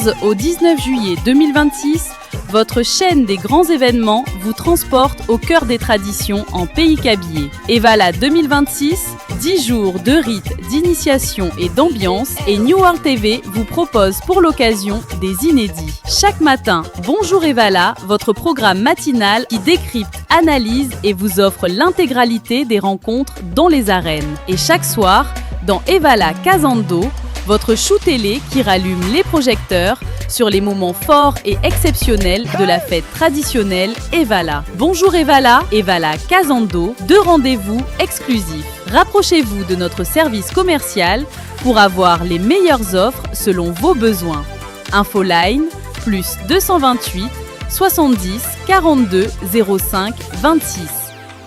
14 au 19 juillet 2026, votre chaîne des grands événements vous transporte au cœur des traditions en pays kabyle. Evala 2026, 10 jours de rites, d'initiation et d'ambiance, et New World TV vous propose pour l'occasion des inédits. Chaque matin, Bonjour Evala, votre programme matinal qui décrypte, analyse et vous offre l'intégralité des rencontres dans les arènes. Et chaque soir, dans Evala Kazando, votre chou télé qui rallume les projecteurs sur les moments forts et exceptionnels de la fête traditionnelle Evala. Bonjour Evala, Evala Kazando, 2 rendez-vous exclusifs. Rapprochez-vous de notre service commercial pour avoir les meilleures offres selon vos besoins. Infoline, plus 228 70 42 05 26.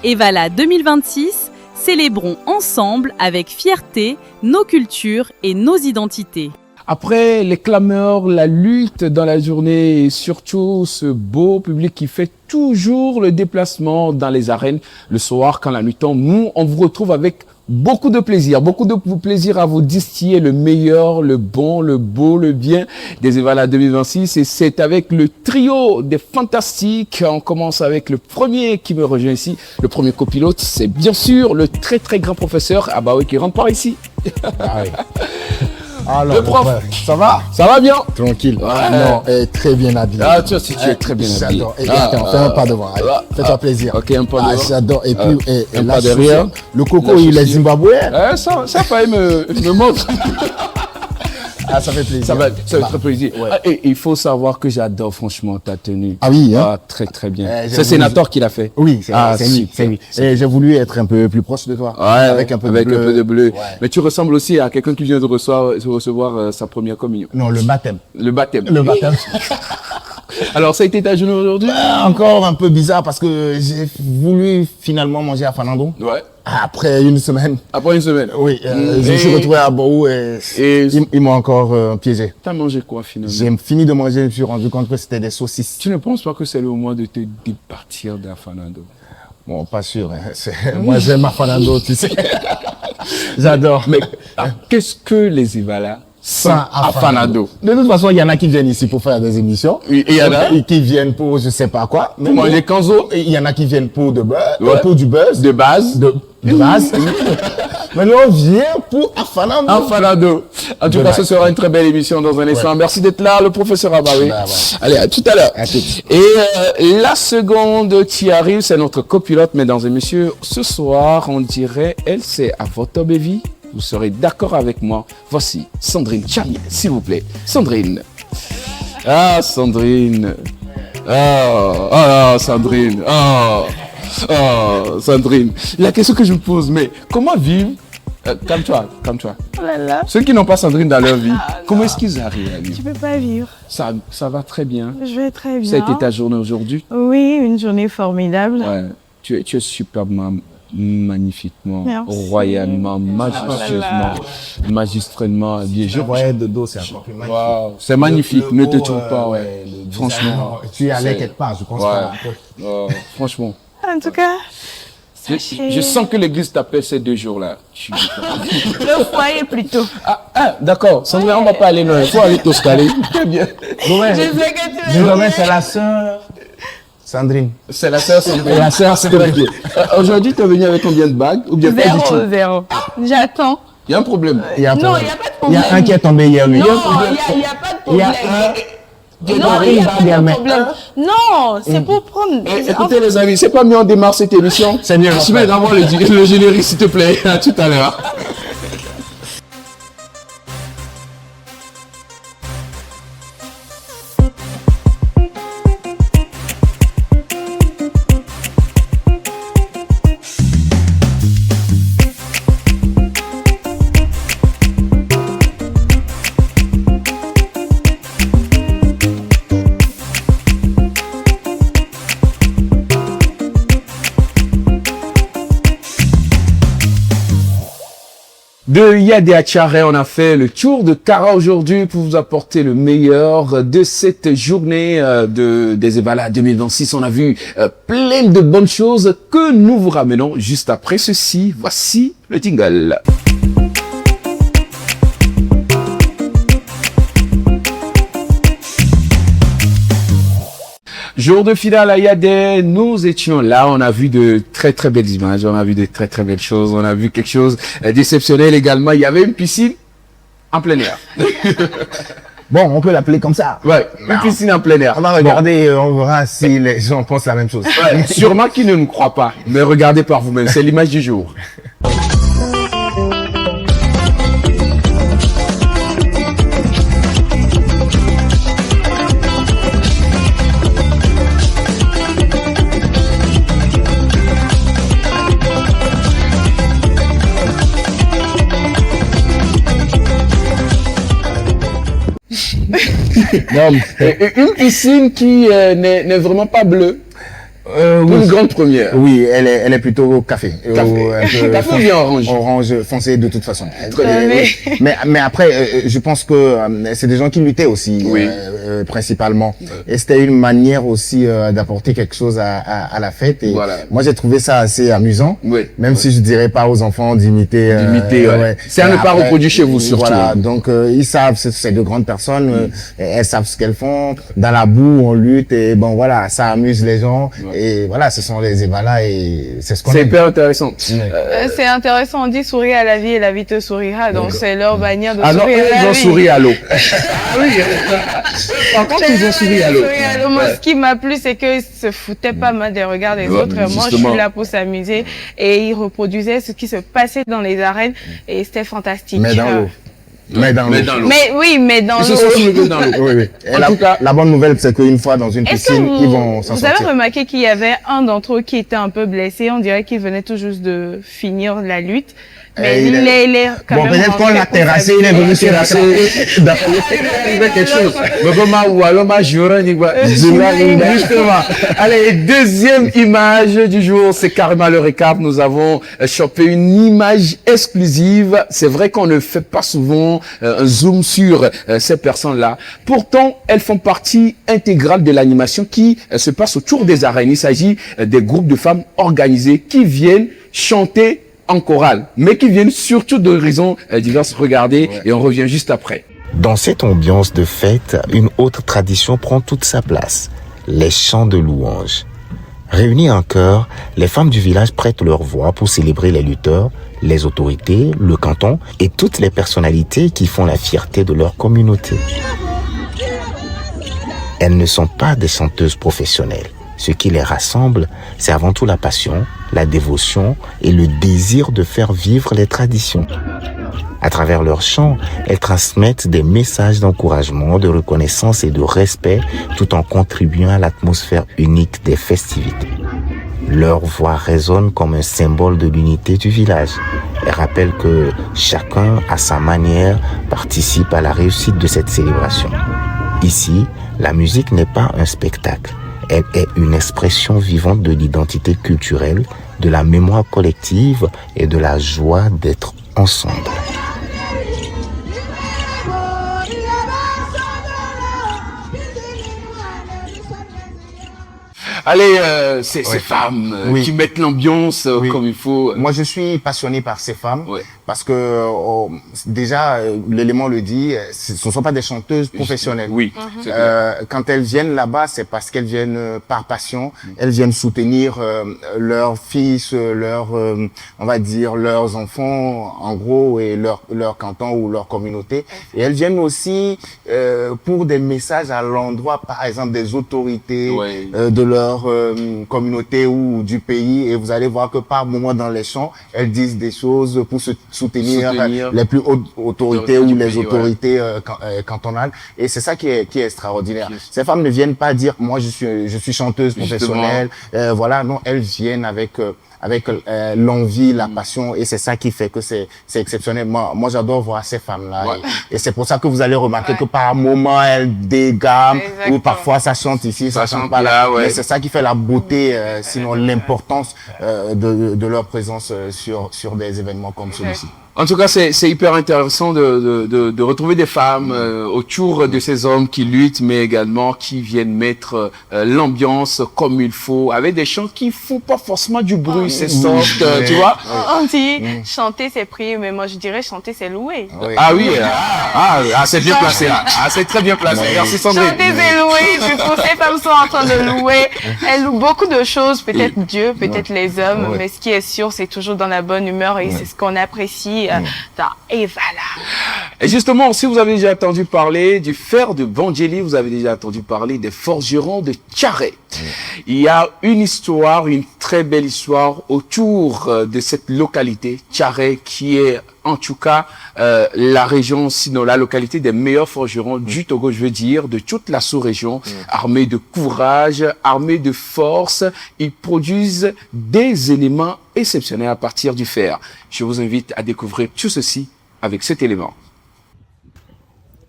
Evala 2026, célébrons ensemble avec fierté nos cultures et nos identités. Après les clameurs, la lutte dans la journée et surtout ce beau public qui fait toujours le déplacement dans les arènes, le soir quand la nuit tombe, nous on vous retrouve avec beaucoup de plaisir à vous distiller le meilleur, le bon, le beau, le bien des Evala 2026 et c'est avec le trio des fantastiques. On commence avec le premier qui me rejoint ici, le premier copilote, c'est bien sûr le très très grand professeur Abaoui qui rentre par ici. Ah oui. Alors, le prof, ça va? Ça va bien? Tranquille. Ouais. Non, très bien habillé. Ah, tu vois, si tu es très bien habillé. J'adore. Attends, fais un pas devant. Fais-toi plaisir. Ok, un pas devant. J'adore. Et puis, un la pas derrière. Le coco, il est zimbabwéen. Ça failli me montre. Ah, ça fait plaisir. Ça fait très plaisir. Ouais. Ah, et il faut savoir que j'adore franchement ta tenue. Ah oui, hein? Ah, très très bien. C'est Sénator qui l'a fait. Oui, c'est lui. Et j'ai voulu être un peu plus proche de toi. Ouais, avec un peu de bleu. Ouais. Mais tu ressembles aussi à quelqu'un qui vient de recevoir sa première communion. Non, le baptême. Le baptême. Le baptême. Alors, ça a été ta journée aujourd'hui? Encore un peu bizarre parce que j'ai voulu finalement manger à Fanando. Ouais. Après une semaine. Après une semaine? Oui, je me suis retrouvé à Borou et ils m'ont encore piégé. T'as mangé quoi finalement? J'ai fini de manger, je me suis rendu compte que c'était des saucisses. Tu ne penses pas que c'est le moment de te départir d'Afanado? Bon, pas sûr. Hein. Moi, j'aime Afanado, tu sais. J'adore. Mais qu'est-ce que les Evala sans Afanado? De toute façon, il y en a qui viennent ici pour faire des émissions. Et il y en a qui viennent pour je sais pas quoi. Pour manger Kanzo. Il y en a qui viennent pour de buzz, ouais. pour du buzz. De base. De base. Mais nous, on vient pour Afanado. Afanado. En tout cas, ce sera une très belle émission dans un instant. Ouais. Merci d'être là, le professeur Abaoui. Bah, ouais. Allez, à tout à l'heure. Et la seconde qui arrive, c'est notre copilote. Mesdames et messieurs, ce soir, on dirait, elle, c'est à votre bévie. Vous serez d'accord avec moi. Voici Sandrine Charnier, s'il vous plaît. Sandrine. Ah, Sandrine. Sandrine. Sandrine. La question que je me pose, mais comment vivre calme-toi. Oh là là. Ceux qui n'ont pas Sandrine dans leur vie, comment est-ce qu'ils arrivent à vivre? Tu peux pas vivre. Ça va très bien. Je vais très bien. Ça a été ta journée aujourd'hui? Oui, une journée formidable. Ouais. Tu es superbement, magnifiquement, merci. Royalement, majestueusement, magistralement bien. Je voyais de dos, c'est encore plus magnifique. Wow. C'est magnifique, ne te trompe pas, ouais. Franchement. Tu es allé quelque part, je pense pas. Franchement. En tout cas, je sens que l'église t'appelle ces 2 jours-là. le foyer plutôt. D'accord. Sandrine, on va pas aller loin. Il faut aller t'oscaler. Très bien. Je sais que tu veux c'est la sœur Sandrine. C'est la sœur Sandrine. La sœur Sandrine. Aujourd'hui, tu es venu avec combien de bagues ou bien pas du tout? Zéro. J'attends. Il y a un problème. Non, il n'y a pas de problème. Il y a un qui est tombé hier, lui. Non, il n'y a pas de problème. Non, il n'y a pas de problème. Non, c'est pour prendre... Écoutez les amis, c'est pas mieux on démarre cette émission. C'est mieux. Je mets d'abord le générique s'il te plaît. À tout à l'heure. De Yadé à Tchare, on a fait le tour de Kara aujourd'hui pour vous apporter le meilleur de cette journée des Evala 2026. On a vu plein de bonnes choses que nous vous ramenons juste après ceci. Voici le jingle. Jour de finale à Yaden, nous étions là, on a vu de très très belles images, on a vu de très très belles choses, on a vu quelque chose d'exceptionnel également. Il y avait une piscine en plein air. Bon, on peut l'appeler comme ça. Ouais, une piscine en plein air. On va regarder, on verra si les gens pensent la même chose. Ouais, sûrement qu'ils ne nous croient pas, mais regardez par vous-même, c'est l'image du jour. Non, Une piscine qui n'est vraiment pas bleue. oui. Une grande première. Oui, elle est plutôt café. Café ou bien orange? Orange foncé de toute façon. mais- Mais après, je pense que c'est des gens qui luttaient aussi, Oui. principalement. Et c'était une manière aussi d'apporter quelque chose à la fête. Et Voilà. moi, j'ai trouvé ça assez amusant. Oui. Même si je dirais pas aux enfants d'imiter. D'imiter, ouais. C'est à ne pas reproduire chez vous, surtout. Voilà. Donc, ils savent, c'est de grandes personnes, elles savent ce qu'elles font. Dans la boue, on lutte et bon, voilà, ça amuse les gens. Ouais. Et voilà, ce sont les Ébala et c'est ce qu'on C'est aime. hyper intéressant. C'est intéressant, on dit sourire à la vie et la vie te sourira. Donc c'est leur manière de Alors, sourire à ils la ont vie. souri à l'eau. Oui. Par contre, ils ont souri à l'eau. Moi, ce qui m'a plu, c'est qu'ils se foutaient pas mal des regards des Ouais, autres. Moi, je justement. suis là pour s'amuser. Et ils reproduisaient ce qui se passait dans les arènes. Et c'était fantastique. Mais dans l'eau. Mais dans l'eau. Mais oui, mais dans Ils se l'eau. sont soulevés dans l'eau. Oui, oui. Et En tout cas- la bonne nouvelle, c'est qu'une fois dans une Est-ce que piscine, ils vont s'en vous avez sortir. remarqué qu'il y avait un d'entre eux qui était un peu blessé? On dirait qu'il venait tout juste de finir la lutte. Mais Et il est quand Bon, même peut-être qu'on rentré l'a pour terrassé, il est s'amuser. venu se terrasser. Il arrivait quelque chose. Mais comment, ou alors, ma jure, justement. Allez, deuxième image du jour, c'est carrément le récap. Nous avons chopé une image exclusive. C'est vrai qu'on ne fait pas souvent un zoom sur ces personnes-là. Pourtant, elles font partie intégrale de l'animation qui se passe autour des arènes. Il s'agit des groupes de femmes organisées qui viennent chanter en chorale, mais qui viennent surtout d'horizons diverses. Regardez, et on revient juste après. Dans cette ambiance de fête, une autre tradition prend toute sa place, les chants de louanges. Réunies en chœur, les femmes du village prêtent leur voix pour célébrer les lutteurs, les autorités, le canton et toutes les personnalités qui font la fierté de leur communauté. Elles ne sont pas des chanteuses professionnelles. Ce qui les rassemble, c'est avant tout la passion, la dévotion et le désir de faire vivre les traditions. À travers leurs chants, elles transmettent des messages d'encouragement, de reconnaissance et de respect tout en contribuant à l'atmosphère unique des festivités. Leur voix résonne comme un symbole de l'unité du village. Elle rappelle que chacun, à sa manière, participe à la réussite de cette célébration. Ici, la musique n'est pas un spectacle. Elle est une expression vivante de l'identité culturelle, de la mémoire collective et de la joie d'être ensemble. Allez, ces femmes Oui. qui mettent l'ambiance Oui. comme il faut. Moi, je suis passionné par ces femmes Ouais. parce que déjà, l'élément le dit, ce ne sont pas des chanteuses professionnelles. Oui. c'est clair. Quand elles viennent là-bas, c'est parce qu'elles viennent par passion. Elles viennent soutenir leurs fils, on va dire leurs enfants, en gros, et leur canton ou leur communauté. Et elles viennent aussi pour des messages à l'endroit, par exemple, des autorités Ouais. de leur communauté ou du pays. Et vous allez voir que par moment dans les chants, elles disent des choses pour soutenir les plus hautes autorités ou du les pays, autorités cantonales. Et c'est ça qui est extraordinaire. Ces femmes ne viennent pas dire moi je suis chanteuse professionnelle. Voilà, non, elles viennent avec l'envie, la passion, et c'est ça qui fait que c'est exceptionnel. Moi j'adore voir ces femmes-là, Ouais. et c'est pour ça que vous allez remarquer que par moment elles dégament, Exactement. ou parfois ça chante ici, ça chante chante pas là. là, ouais. Mais c'est ça qui fait la beauté, sinon l'importance de leur présence sur des événements comme celui-ci. En tout cas, c'est hyper intéressant de retrouver des femmes autour de ces hommes qui luttent, mais également qui viennent mettre l'ambiance comme il faut, avec des chants qui font pas forcément du bruit, c'est soft, tu vois. On dit chanter c'est prier, mais moi je dirais chanter c'est louer. Oui. Ah oui, C'est bien placé là. C'est très bien placé. Merci Sandrine. Chanter, c'est louer. Puis pour ces femmes sont en train de louer. Elles louent beaucoup de choses, peut-être Dieu, peut-être les hommes, mais ce qui est sûr, c'est toujours dans la bonne humeur et c'est ce qu'on apprécie dans Evala. Et justement, si vous avez déjà entendu parler du fer de Bangeli, vous avez déjà entendu parler des forgerons de Tcharé. Il y a une histoire, une très belle histoire autour de cette localité, Tcharé, qui est en tout cas la région, sinon la localité des meilleurs forgerons du Togo, je veux dire, de toute la sous-région, armés de courage, armés de force. Ils produisent des éléments exceptionnels à partir du fer. Je vous invite à découvrir tout ceci avec cet élément.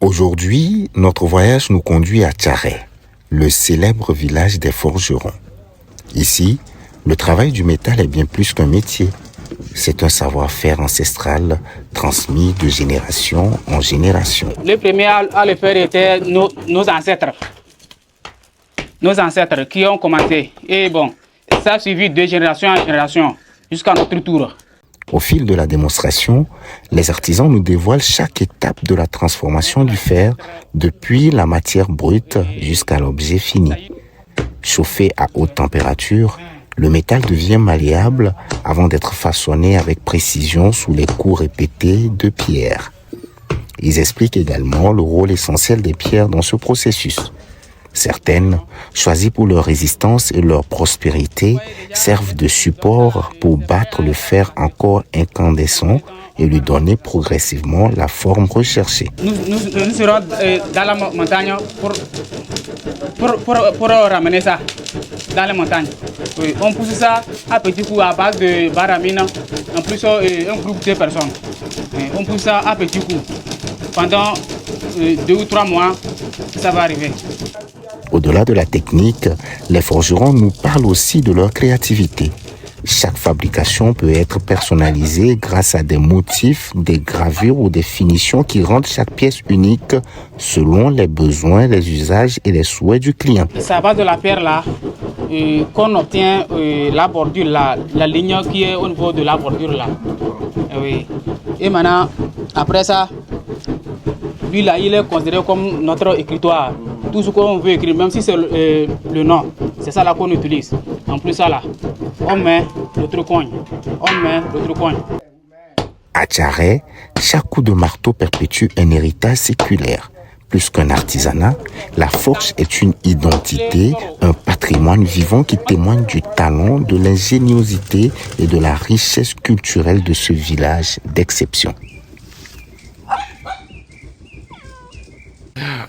Aujourd'hui, notre voyage nous conduit à Tcharé, le célèbre village des forgerons. Ici, le travail du métal est bien plus qu'un métier. C'est un savoir-faire ancestral transmis de génération en génération. Les premiers à le faire étaient nos ancêtres. Nos ancêtres qui ont commencé. Et bon, ça a suivi de génération en génération jusqu'à notre tour. Au fil de la démonstration, les artisans nous dévoilent chaque étape de la transformation du fer, depuis la matière brute jusqu'à l'objet fini. Chauffé à haute température, le métal devient malléable avant d'être façonné avec précision sous les coups répétés de pierres. Ils expliquent également le rôle essentiel des pierres dans ce processus. Certaines, choisies pour leur résistance et leur prospérité, servent de support pour battre le fer encore incandescent et lui donner progressivement la forme recherchée. Nous serons dans la montagne pour ramener ça dans les montagnes. Oui, on pousse ça à petit coup à base de baramine, en plus un groupe de personnes. On pousse ça à petit coup. Pendant 2 ou 3 mois, ça va arriver. Au-delà de la technique, les forgerons nous parlent aussi de leur créativité. Chaque fabrication peut être personnalisée grâce à des motifs, des gravures ou des finitions qui rendent chaque pièce unique selon les besoins, les usages et les souhaits du client. C'est à base de la pierre là qu'on obtient la bordure là, la ligne qui est au niveau de la bordure là. Oui. Et maintenant, après ça, lui là, il est considéré comme notre écritoire. Tout ce qu'on veut écrire, même si c'est le nom, c'est ça là qu'on utilise. En plus ça là, on met l'autre coin, À Tcharé, chaque coup de marteau perpétue un héritage séculaire. Plus qu'un artisanat, la forge est une identité, un patrimoine vivant qui témoigne du talent, de l'ingéniosité et de la richesse culturelle de ce village d'exception.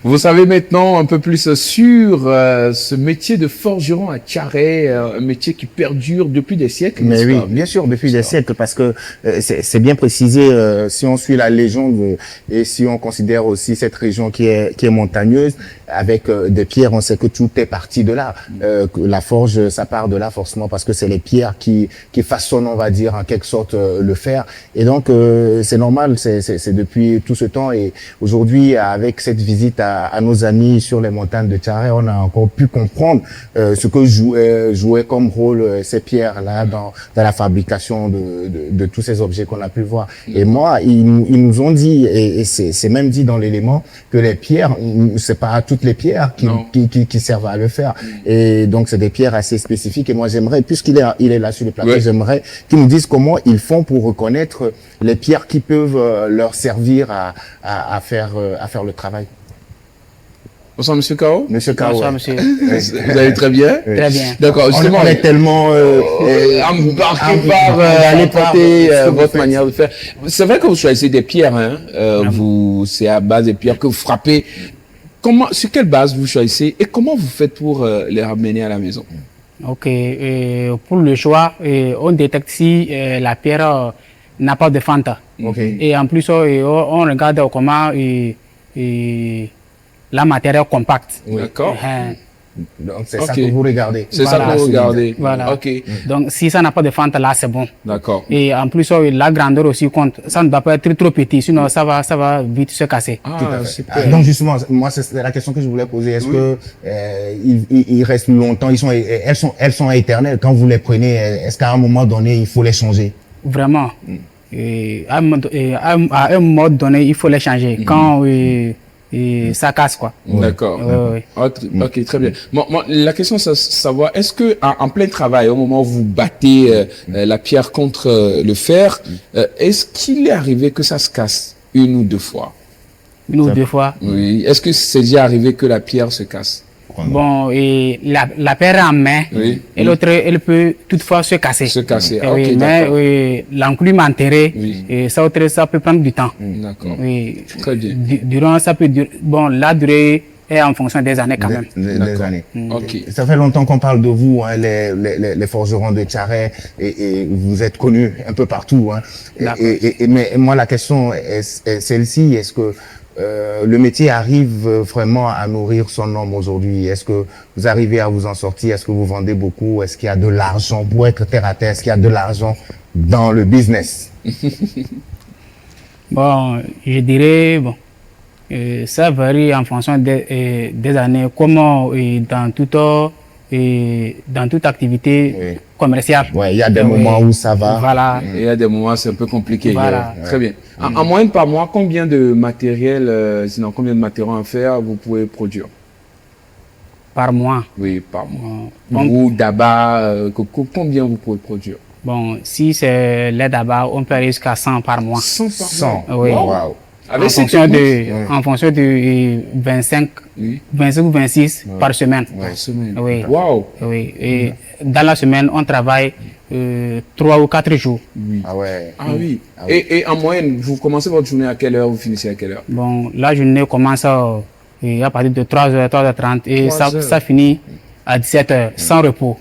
Vous savez maintenant un peu plus sur ce métier de forgeron à Tcharé, un métier qui perdure depuis des siècles. Mais oui, bien sûr, depuis des siècles, parce que c'est bien précisé, si on suit la légende et si on considère aussi cette région qui est montagneuse, avec des pierres, on sait que tout est parti de là. La forge, ça part de là forcément, parce que c'est les pierres qui façonnent, on va dire, en quelque sorte, le fer. Et donc, c'est normal, c'est depuis tout ce temps. Et aujourd'hui, avec cette visite à nos amis sur les montagnes de Tcharé, on a encore pu comprendre ce que jouait comme rôle ces pierres-là dans la fabrication de tous ces objets qu'on a pu voir. Et moi, ils nous ont dit, et c'est même dit dans l'élément, que les pierres, c'est pas toutes les pierres qui servent à le faire. Et donc, c'est des pierres assez spécifiques. Et moi, j'aimerais, puisqu'il est là sur le plateau, j'aimerais qu'ils nous disent comment ils font pour reconnaître les pierres qui peuvent leur servir à faire le travail. Bonsoir, Monsieur Kao. Monsieur Kao. Bonsoir, monsieur. Vous allez très bien? Très bien. D'accord. Justement, on est tellement embarqué par aller porter votre manière de faire. C'est vrai que vous choisissez des pierres, hein. C'est à base des pierres que vous frappez. Sur quelle base vous choisissez et comment vous faites pour les ramener à la maison? Ok. Pour le choix, on détecte si la pierre n'a pas de fente. Okay. Et en plus, on regarde comment la matière est compacte. D'accord. Donc c'est ça que vous regardez. C'est ça que vous regardez. Voilà. Ok. Donc si ça n'a pas de fente là, c'est bon. D'accord. Et en plus, la grandeur aussi compte. Ça ne doit pas être trop petit, sinon ça va vite se casser. Super. Donc justement, moi c'est la question que je voulais poser. Est-ce que ils restent longtemps, elles sont éternelles quand vous les prenez? Est-ce qu'à un moment donné il faut les changer? Vraiment. à un moment donné, il faut les changer quand ça casse, quoi. D'accord. Ok, très bien. La question, c'est de savoir, est-ce que en plein travail, au moment où vous battez la pierre contre le fer, est-ce qu'il est arrivé que ça se casse une ou deux fois? Une ou deux fois. Oui. Est-ce que c'est déjà arrivé que la pierre se casse? Bon, et la paire est en main, et l'autre, elle peut toutefois se casser. Se casser, oui, mais l'enclume enterré, et ça peut prendre du temps. D'accord. Oui. Très bien. Durant, ça peut durer, bon, la durée est en fonction des années quand même. Des années. Ok. Ça fait longtemps qu'on parle de vous, hein, les forgerons de Tchare, et vous êtes connus un peu partout. Hein. Mais moi, la question est celle-ci, est-ce que le métier arrive vraiment à nourrir son homme aujourd'hui? Est-ce que vous arrivez à vous en sortir? Est-ce que vous vendez beaucoup? Est-ce qu'il y a de l'argent pour être terre à terre? Est-ce qu'il y a de l'argent dans le business? Bon, je dirais, bon, ça varie en fonction des années, comment dans toute activité commerciale. Ouais, il y a des moments où ça va. Voilà. Et il y a des moments où c'est un peu compliqué. Voilà. Très bien. En moyenne par mois, combien de matériel, sinon combien de matériaux en fer vous pouvez produire? Par mois. Oui, par mois. Ou d'abat, combien vous pouvez produire? Bon, si c'est les d'abat, on peut aller jusqu'à 100 par mois. 100 par mois? Oui. Wow. Avec en fonction de 25 ou 26 par semaine. Par semaine. Oui. Wow. Oui. Et dans la semaine, on travaille 3 ou 4 jours. Oui. Ah ouais. Ah oui. Et en moyenne, vous commencez votre journée à quelle heure, vous finissez à quelle heure? Bon, la journée commence à partir de 3h, 3h30 et ça finit à 17h, sans repos.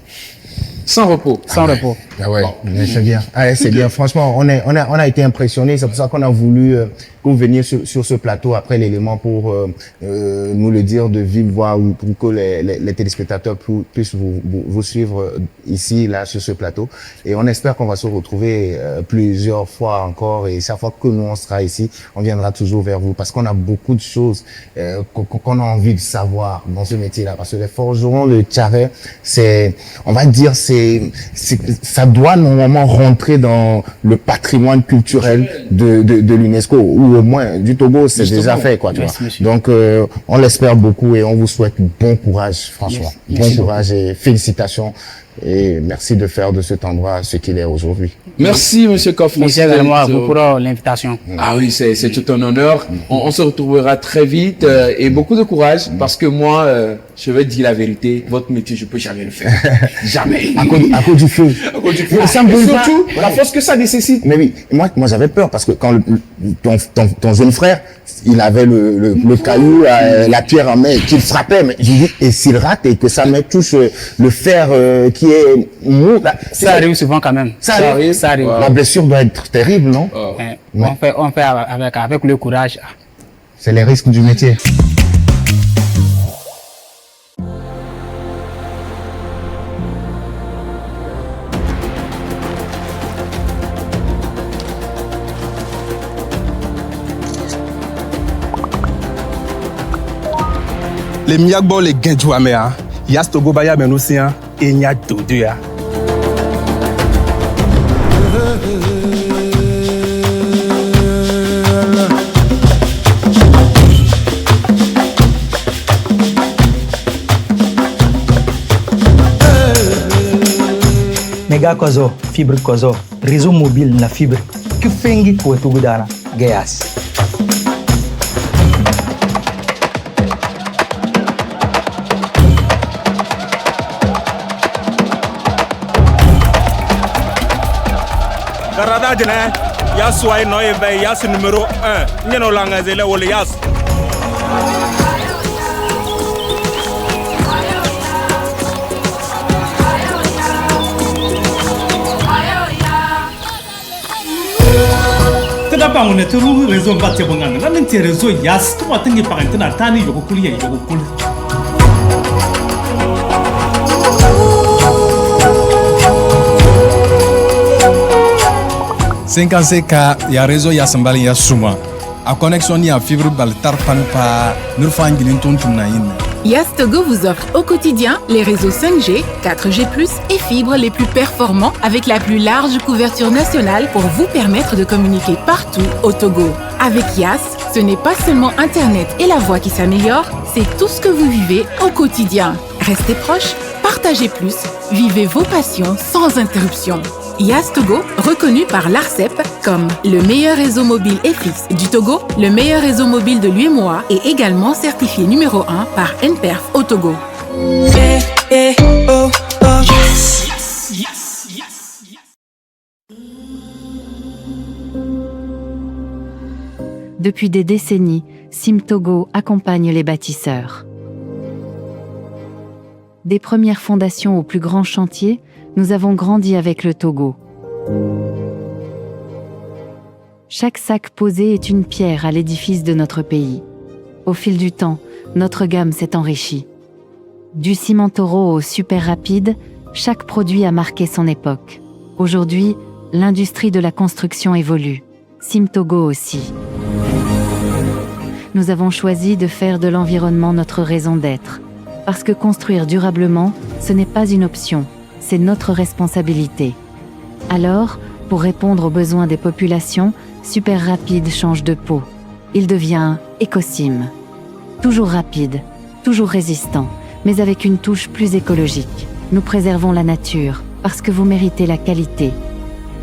Sans repos. Sans repos. Ah ouais, c'est bien. Ah, c'est bien. Franchement, on a été impressionnés. C'est pour ça qu'on a voulu que vous veniez sur ce plateau après l'élément pour nous le dire de vive voix ou pour que les téléspectateurs puissent vous suivre ici, là, sur ce plateau. Et on espère qu'on va se retrouver plusieurs fois encore. Et chaque fois que nous, on sera ici, on viendra toujours vers vous parce qu'on a beaucoup de choses qu'on a envie de savoir dans ce métier-là. Parce que les forgerons de Tchare, on va dire, ça doit normalement rentrer dans le patrimoine culturel de l'UNESCO, ou au moins du Togo, c'est déjà fait, quoi, tu vois. Donc, on l'espère beaucoup et on vous souhaite bon courage, François. Bon courage et félicitations. Et merci de faire de cet endroit ce qu'il est aujourd'hui. Merci, monsieur Kof. Merci également à vous pour l'invitation. Ah oui, c'est tout un honneur. On se retrouvera très vite et beaucoup de courage parce que moi, je vais dire la vérité, votre métier, je peux jamais le faire. Jamais. À cause du feu. À cause du feu. Ça me surtout, la force que ça nécessite. Mais oui, moi j'avais peur parce que quand ton jeune frère, il avait le caillou, la pierre en main, qu'il frappait, mais j'ai dit, et s'il rate et que sa main touche le fer qui est mou, ça arrive souvent quand même. Ça arrive. Wow. La blessure doit être terrible, non? Oh. On fait avec le courage. C'est les risques du métier. Les miagbo les genjouamea, yastogo baya menusia, et nya dodoya. Mega kozo, fibre kozo, réseau mobile na fibre. Que fengi ko tugudara, gas. Garada jene, yas way noye ve yas numéro 1. Nyeno langazele wole yas. Tadapa on est tout réseau batte bongana. Là n'ti réseau yas, tout atengi parentena tani yoko kuli ya yoko kuli. Ka ya réseau ya sambali ya suma a connexion ya fibre bal tarpan pa nurfangilin ton tumna yin Yas Togo vous offre au quotidien les réseaux 5G, 4G+, et fibres les plus performants avec la plus large couverture nationale pour vous permettre de communiquer partout au Togo. Avec Yas, ce n'est pas seulement Internet et la voix qui s'améliorent, c'est tout ce que vous vivez au quotidien. Restez proches, partagez plus, vivez vos passions sans interruption. Yas Togo, reconnu par l'ARCEP comme le meilleur réseau mobile et fixe du Togo, le meilleur réseau mobile de l'UEMOA et également certifié numéro 1 par NPerf au Togo. Depuis des décennies, Sim Togo accompagne les bâtisseurs. Des premières fondations aux plus grands chantiers, nous avons grandi avec le Togo. Chaque sac posé est une pierre à l'édifice de notre pays. Au fil du temps, notre gamme s'est enrichie. Du ciment taureau au super rapide, chaque produit a marqué son époque. Aujourd'hui, l'industrie de la construction évolue. Sim Togo aussi. Nous avons choisi de faire de l'environnement notre raison d'être. Parce que construire durablement, ce n'est pas une option, c'est notre responsabilité. Alors, pour répondre aux besoins des populations, Super Rapide change de peau. Il devient Ecosim. Toujours rapide, toujours résistant, mais avec une touche plus écologique. Nous préservons la nature, parce que vous méritez la qualité.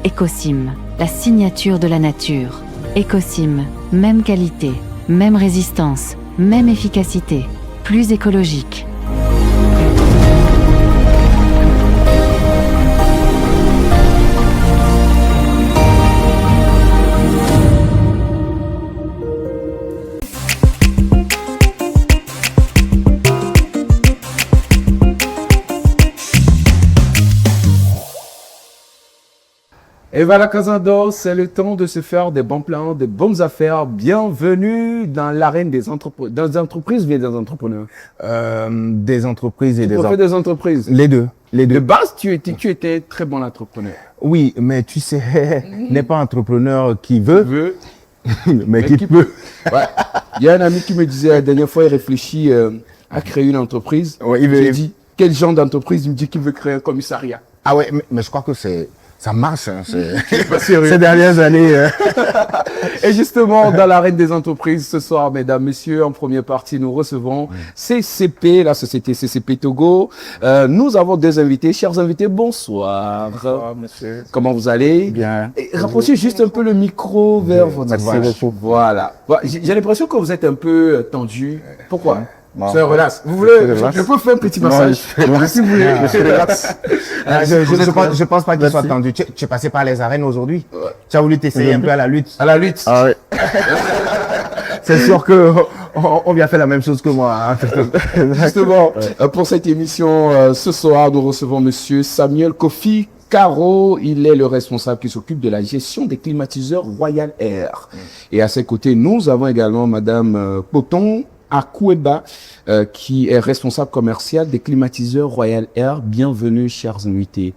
Ecosim, la signature de la nature. Ecosim, même qualité, même résistance, même efficacité, plus écologique. Et voilà, Casado, c'est le temps de se faire des bons plans, des bonnes affaires. Bienvenue dans l'arène des entreprises. Des entreprises ou bien des entrepreneurs? Des entreprises et des entrepreneurs. Des entreprises. Les deux. Les deux. De base, tu étais très bon entrepreneur. Oui, mais tu sais, n'est pas entrepreneur qui veut, mais qui peut. Ouais. Il y a un ami qui me disait la dernière fois, il réfléchit à créer une entreprise. Ouais, J'ai dit, quel genre d'entreprise? Il me dit qu'il veut créer un commissariat. Ah ouais, mais je crois que ça marche, hein, ces dernières années. Et justement, dans l'arène des entreprises, ce soir, mesdames, messieurs, en première partie, nous recevons CCP, la société CCP Togo. Nous avons deux invités. Chers invités, bonsoir. Bonsoir, monsieur. Comment vous allez? Bien. Et rapprochez juste un peu le micro vers votre voix. Voilà. J'ai l'impression que vous êtes un peu tendu. Pourquoi? Non. C'est relax. Vous voulez, je peux faire un petit massage? Si vous voulez. Je suis relax. Je pense pas qu'il soit tendu. Tu es passé par les arènes aujourd'hui. Tu as voulu t'essayer un peu à la lutte. À la lutte. Ah oui. C'est sûr que on vient faire la même chose que moi. Hein. Justement, pour cette émission, ce soir, nous recevons monsieur Samuel Kofi Caro. Il est le responsable qui s'occupe de la gestion des climatiseurs Royal Air. Et à ses côtés, nous avons également madame Poton Akoueba, qui est responsable commercial des climatiseurs Royal Air. Bienvenue, chers invités.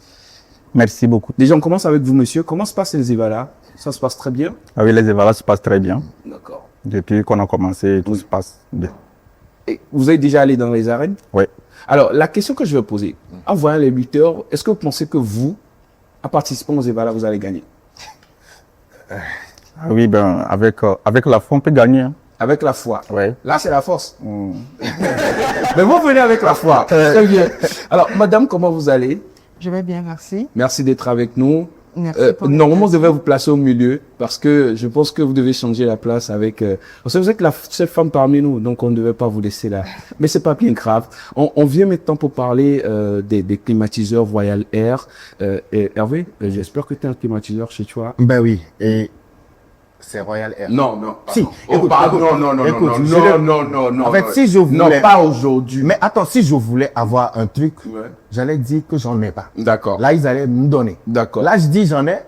Merci beaucoup. Déjà, on commence avec vous, monsieur. Comment se passent les EVALA? Ça se passe très bien? Ah oui, les EVALA se passent très bien. D'accord. Depuis qu'on a commencé, tout se passe bien. Et vous êtes déjà allé dans les arènes? Oui. Alors, la question que je vais poser, en voyant les lutteurs, est-ce que vous pensez que vous, en participant aux EVALA, vous allez gagner? Ah oui, ben, avec la foi, on peut gagner. Hein. Avec la foi. Oui. Là, c'est la force. Mais vous venez avec la foi. Très bien. Alors, madame, comment vous allez? Je vais bien, merci. Merci d'être avec nous. Merci normalement, vous devez vous placer au milieu parce que je pense que vous devez changer la place avec... Vous êtes la seule femme parmi nous, donc on ne devait pas vous laisser là. Mais c'est pas bien grave. On vient maintenant pour parler des climatiseurs Royal Air. Et Hervé, j'espère que tu as un climatiseur chez toi. Ben oui. Et c'est Royal Air. Non, non. Si. Écoute, non. En fait, si je voulais... Non, pas aujourd'hui. Mais attends, si je voulais avoir un truc, j'allais dire que j'en ai pas. D'accord. Là, ils allaient me donner. D'accord. Là, je dis j'en ai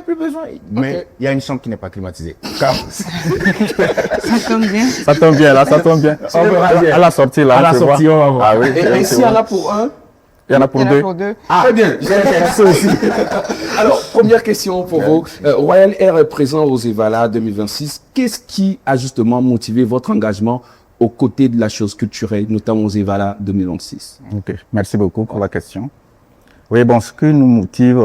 plus besoin. Mais il y a une chambre qui n'est pas climatisée. Ça tombe bien. Ça tombe bien, là, ça tombe bien. À la sortie, là. À la sortie, on va voir. Ah oui. Et s'il y en a pour un? Il y en a pour deux. Ah, très bien. J'ai aussi. Alors, première question pour vous. Royal Air est présent aux EVALA 2026. Qu'est-ce qui a justement motivé votre engagement aux côtés de la chose culturelle, notamment aux EVALA 2026? Ok, merci beaucoup pour la question. Oui, bon, ce qui nous motive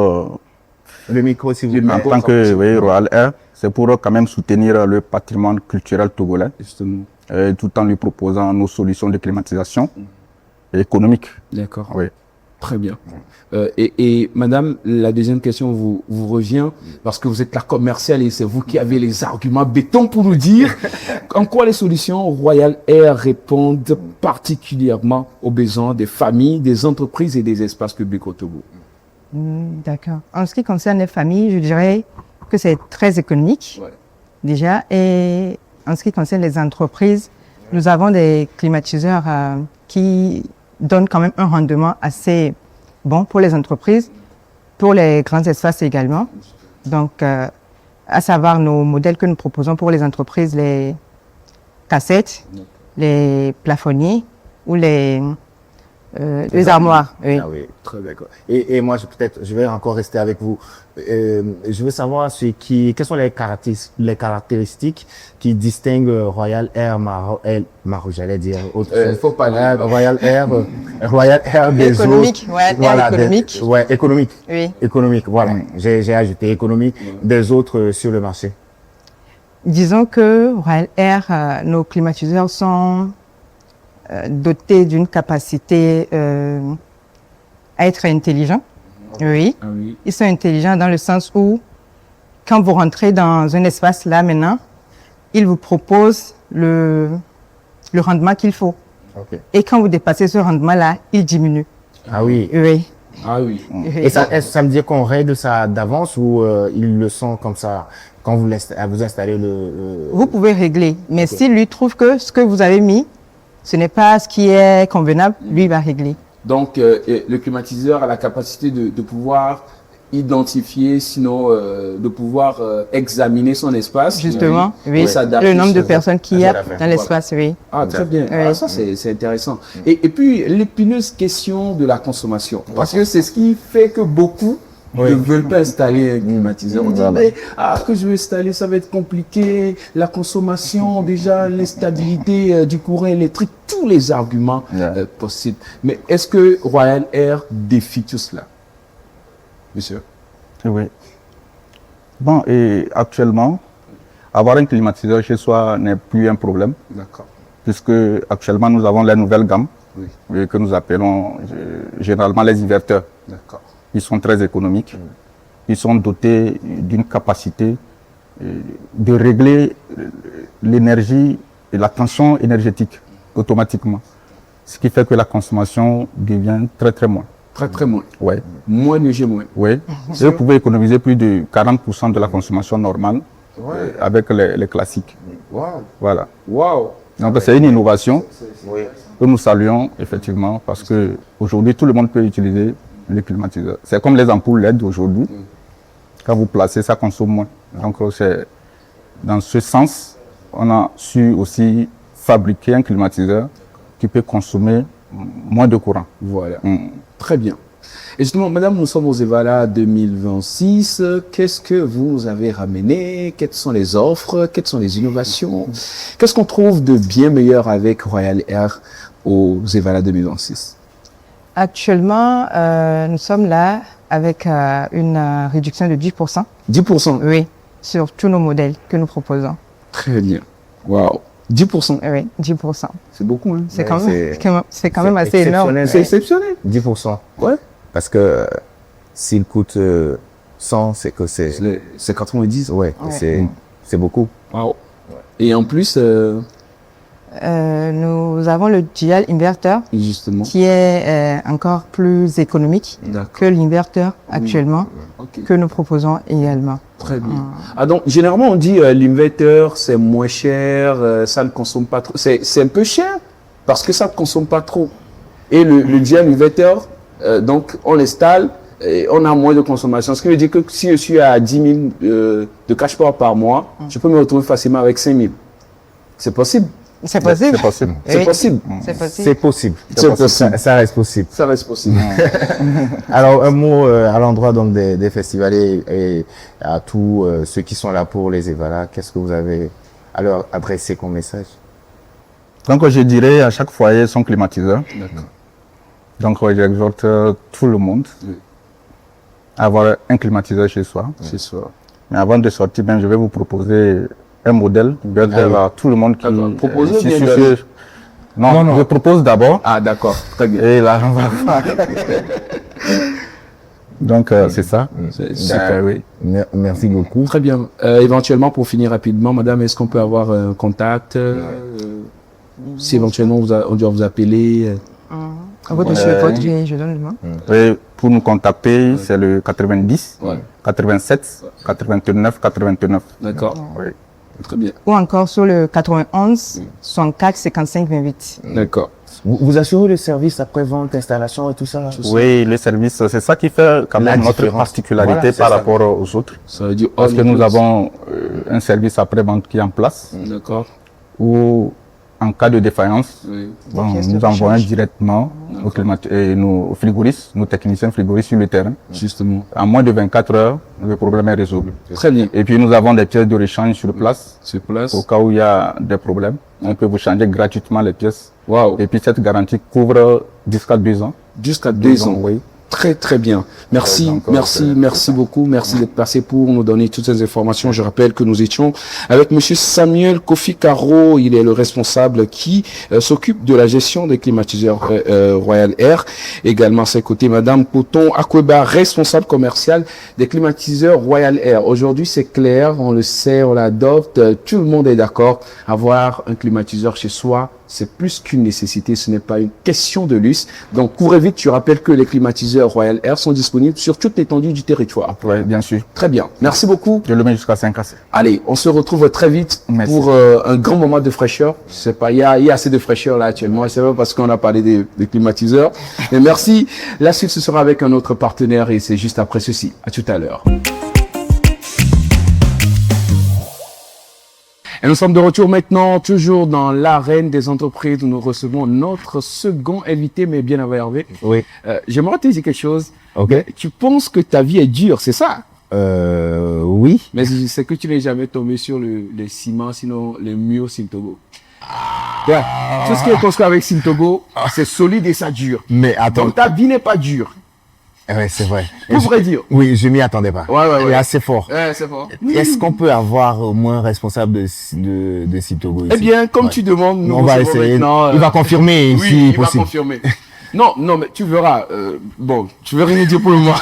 le micro, si vous en tant que Royal Air, c'est pour quand même soutenir le patrimoine culturel togolais, tout en lui proposant nos solutions de climatisation et économique. D'accord. Oui. Très bien. Et madame, la deuxième question vous revient parce que vous êtes la commerciale et c'est vous qui avez les arguments béton pour nous dire en quoi les solutions Royal Air répondent particulièrement aux besoins des familles, des entreprises et des espaces publics au Togo. D'accord. En ce qui concerne les familles, je dirais que c'est très économique déjà. Et en ce qui concerne les entreprises, nous avons des climatiseurs qui donnent quand même un rendement assez bon pour les entreprises, pour les grands espaces également. Donc, à savoir nos modèles que nous proposons pour les entreprises, les cassettes, les plafonniers ou les armoires. Oui. Ah oui, très d'accord. Et moi, je vais encore rester avec vous. Je veux savoir quelles sont les caractéristiques qui distinguent Royal Air j'allais dire faut pas Royal Air des économique, autres. Voilà, économique. Économique. Oui. Économique, voilà. J'ai ajouté économique des autres sur le marché. Disons que Royal Air, nos climatiseurs sont dotés d'une capacité à être intelligents. Oui. Ah oui. Ils sont intelligents dans le sens où, quand vous rentrez dans un espace là maintenant, ils vous proposent le rendement qu'il faut. Okay. Et quand vous dépassez ce rendement-là, il diminue. Ah oui. Oui. Ah oui. Et ça me dit qu'on règle ça d'avance ou ils le sont comme ça quand vous installez le... Vous pouvez régler, mais s'il lui trouve que ce que vous avez mis, ce n'est pas ce qui est convenable, lui va régler. Donc, le climatiseur a la capacité de pouvoir identifier, sinon de pouvoir examiner son espace. Justement, oui. Le nombre de personnes qu'il y a dans l'espace, oui. Ah, très bien. Oui. Ah, ça, c'est intéressant. Et puis, l'épineuse question de la consommation. Parce que c'est ce qui fait que beaucoup ne veulent pas installer un climatiseur. On dit, mais, que je vais installer, ça va être compliqué. La consommation, déjà, l'instabilité du courant électrique, tous les arguments possibles. Mais est-ce que Royal Air défie tout cela, monsieur? Oui. Bon, et actuellement, avoir un climatiseur chez soi n'est plus un problème. D'accord. Puisque actuellement, nous avons la nouvelle gamme que nous appelons généralement les inverteurs. D'accord. Ils sont très économiques. Ils sont dotés d'une capacité de régler l'énergie et la tension énergétique automatiquement. Ce qui fait que la consommation devient très très moins. Très très moins. Ouais. Moins léger, moins. Oui. Et vous pouvez économiser plus de 40% de la consommation normale avec les classiques. Wow. Voilà. Wow. Donc c'est une innovation que nous saluons effectivement parce que aujourd'hui tout le monde peut utiliser les climatiseurs. C'est comme les ampoules LED aujourd'hui. Quand vous placez, ça consomme moins. Donc c'est dans ce sens, on a su aussi fabriquer un climatiseur qui peut consommer moins de courant. Voilà. Très bien. Et justement, madame, nous sommes aux EVALA 2026. Qu'est-ce que vous nous avez ramené? Quelles sont les offres? Quelles sont les innovations? Qu'est-ce qu'on trouve de bien meilleur avec Royal Air aux EVALA 2026? Actuellement, nous sommes là avec une réduction de 10%. 10%? Oui, sur tous nos modèles que nous proposons. Très bien. Waouh. 10%? Oui, 10%. C'est beaucoup, hein? C'est quand même assez énorme. C'est exceptionnel. 10%. Ouais. Parce que s'il coûte 100, c'est que c'est... C'est 90. Ouais. C'est beaucoup. Waouh. Et en plus... nous avons le dual inverter qui est encore plus économique que l'inverter actuellement que nous proposons également. Très bien. Ah donc généralement on dit l'inverter c'est moins cher, ça ne consomme pas trop. C'est un peu cher parce que ça ne consomme pas trop. Et le dual inverter, donc on l'installe et on a moins de consommation. Ce qui veut dire que si je suis à 10 000 de cash power par mois, je peux me retrouver facilement avec 5 000. C'est possible. C'est possible. C'est possible. C'est possible. C'est possible. Ça reste possible. Ça reste possible. Alors, un mot à l'endroit donc des festivaliers et à tous ceux qui sont là pour les EVALA. Qu'est-ce que vous avez à leur adresser comme message? Donc je dirais à chaque foyer son climatiseur. Donc j'exhorte tout le monde à avoir un climatiseur chez soi. Mais avant de sortir, je vais vous proposer un modèle à tout le monde qui Non, je propose d'abord. Ah d'accord, très bien. Et là, on va faire. Donc c'est ça. Super, oui. Merci beaucoup. Très bien. Éventuellement, pour finir rapidement, madame, est-ce qu'on peut avoir un contact si éventuellement on doit vous appeler Votre je donne le nom. Oui, pour nous contacter, c'est le 90 87 89 89. D'accord. Oui. Très bien. Ou encore sur le 91 64 55 28. D'accord. Vous assurez le service après-vente, installation et tout ça? Oui, le service, c'est ça qui fait quand même notre particularité par rapport aux autres. Ça veut dire parce que nous avons un service après-vente qui est en place. D'accord. Où, en cas de défaillance, nous envoyons directement nos frigoristes, nos techniciens frigoristes sur le terrain. Justement. En moins de 24 heures, le problème est résolu. Très bien. Et puis nous avons des pièces de rechange sur place. Sur place. Au cas où il y a des problèmes, on peut vous changer gratuitement les pièces. Waouh. Et puis cette garantie couvre jusqu'à 2 ans. Jusqu'à 2 ans. Oui. Très très bien. Merci, merci beaucoup. Merci d'être passé pour nous donner toutes ces informations. Je rappelle que nous étions avec monsieur Samuel Kofi Caro. Il est le responsable qui s'occupe de la gestion des climatiseurs Royal Air. Également à ses côtés, madame Coton Akweba, responsable commercial des climatiseurs Royal Air. Aujourd'hui, c'est clair, on le sait, on l'adopte. Tout le monde est d'accord. Avoir un climatiseur chez soi, c'est plus qu'une nécessité, ce n'est pas une question de luxe. Donc, courez vite, je rappelle que les climatiseurs Royal Air sont disponibles sur toute l'étendue du territoire. Oui, bien sûr. Très bien. Merci beaucoup. Je le mets jusqu'à 5 AC. Allez, on se retrouve très vite pour un grand moment de fraîcheur. Je sais pas, il y a assez de fraîcheur là actuellement. C'est pas parce qu'on a parlé des climatiseurs. Mais merci. La suite, ce sera avec un autre partenaire et c'est juste après ceci. À tout à l'heure. Et nous sommes de retour maintenant, toujours dans l'arène des entreprises où nous recevons notre second invité, mais bien avant Hervé. Oui. J'aimerais te dire quelque chose. Ok. Tu penses que ta vie est dure, c'est ça? Oui. Mais c'est que tu n'es jamais tombé sur le ciment, sinon le mur Sintogo. Ouais. Tout ce qui est construit avec Sintogo, c'est solide et ça dure. Mais attends. Donc ta vie n'est pas dure. Ouais, c'est vrai. Pour vrai dire. Oui, je m'y attendais pas. Ouais. C'est assez fort. Ouais, c'est fort. Est-ce qu'on peut avoir au moins un responsable de Sintogo ici? Eh bien, comme tu demandes, nous on va essayer. Maintenant, il va confirmer oui, si il possible. Va confirmer. Non, mais tu verras. Bon, tu veux rien dire pour le moment.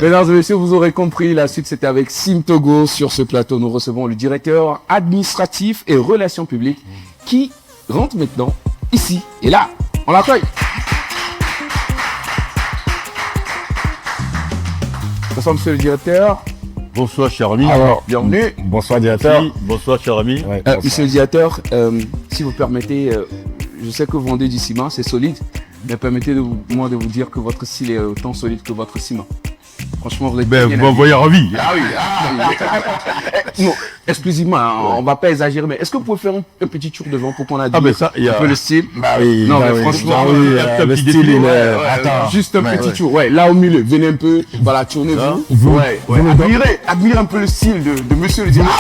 Mesdames et messieurs, vous aurez compris, la suite c'était avec Sintogo. Sur ce plateau, nous recevons le directeur administratif et relations publiques qui rentre maintenant ici et là. On l'accueille. Bonsoir, monsieur le directeur. Bonsoir, cher ami. Alors, bienvenue. Bonsoir, directeur. Oui, bonsoir, cher ami. Ouais, monsieur le directeur, si vous permettez, je sais que vous vendez du ciment, c'est solide, mais permettez-moi de vous dire que votre style est autant solide que votre ciment. Franchement, vous êtes bien. Vous m'envoyez ravi. Ah oui. Non, exclusivement, hein, on va pas exagérer, mais est-ce que vous pouvez faire un petit tour devant pour qu'on a dit un peu le style? Bah oui. Non, mais franchement, le style, il est... Attends, juste un petit tour. Ouais, là au milieu, venez un peu, voilà, tournez-vous. Ouais. Admirez un peu le style de monsieur le directeur.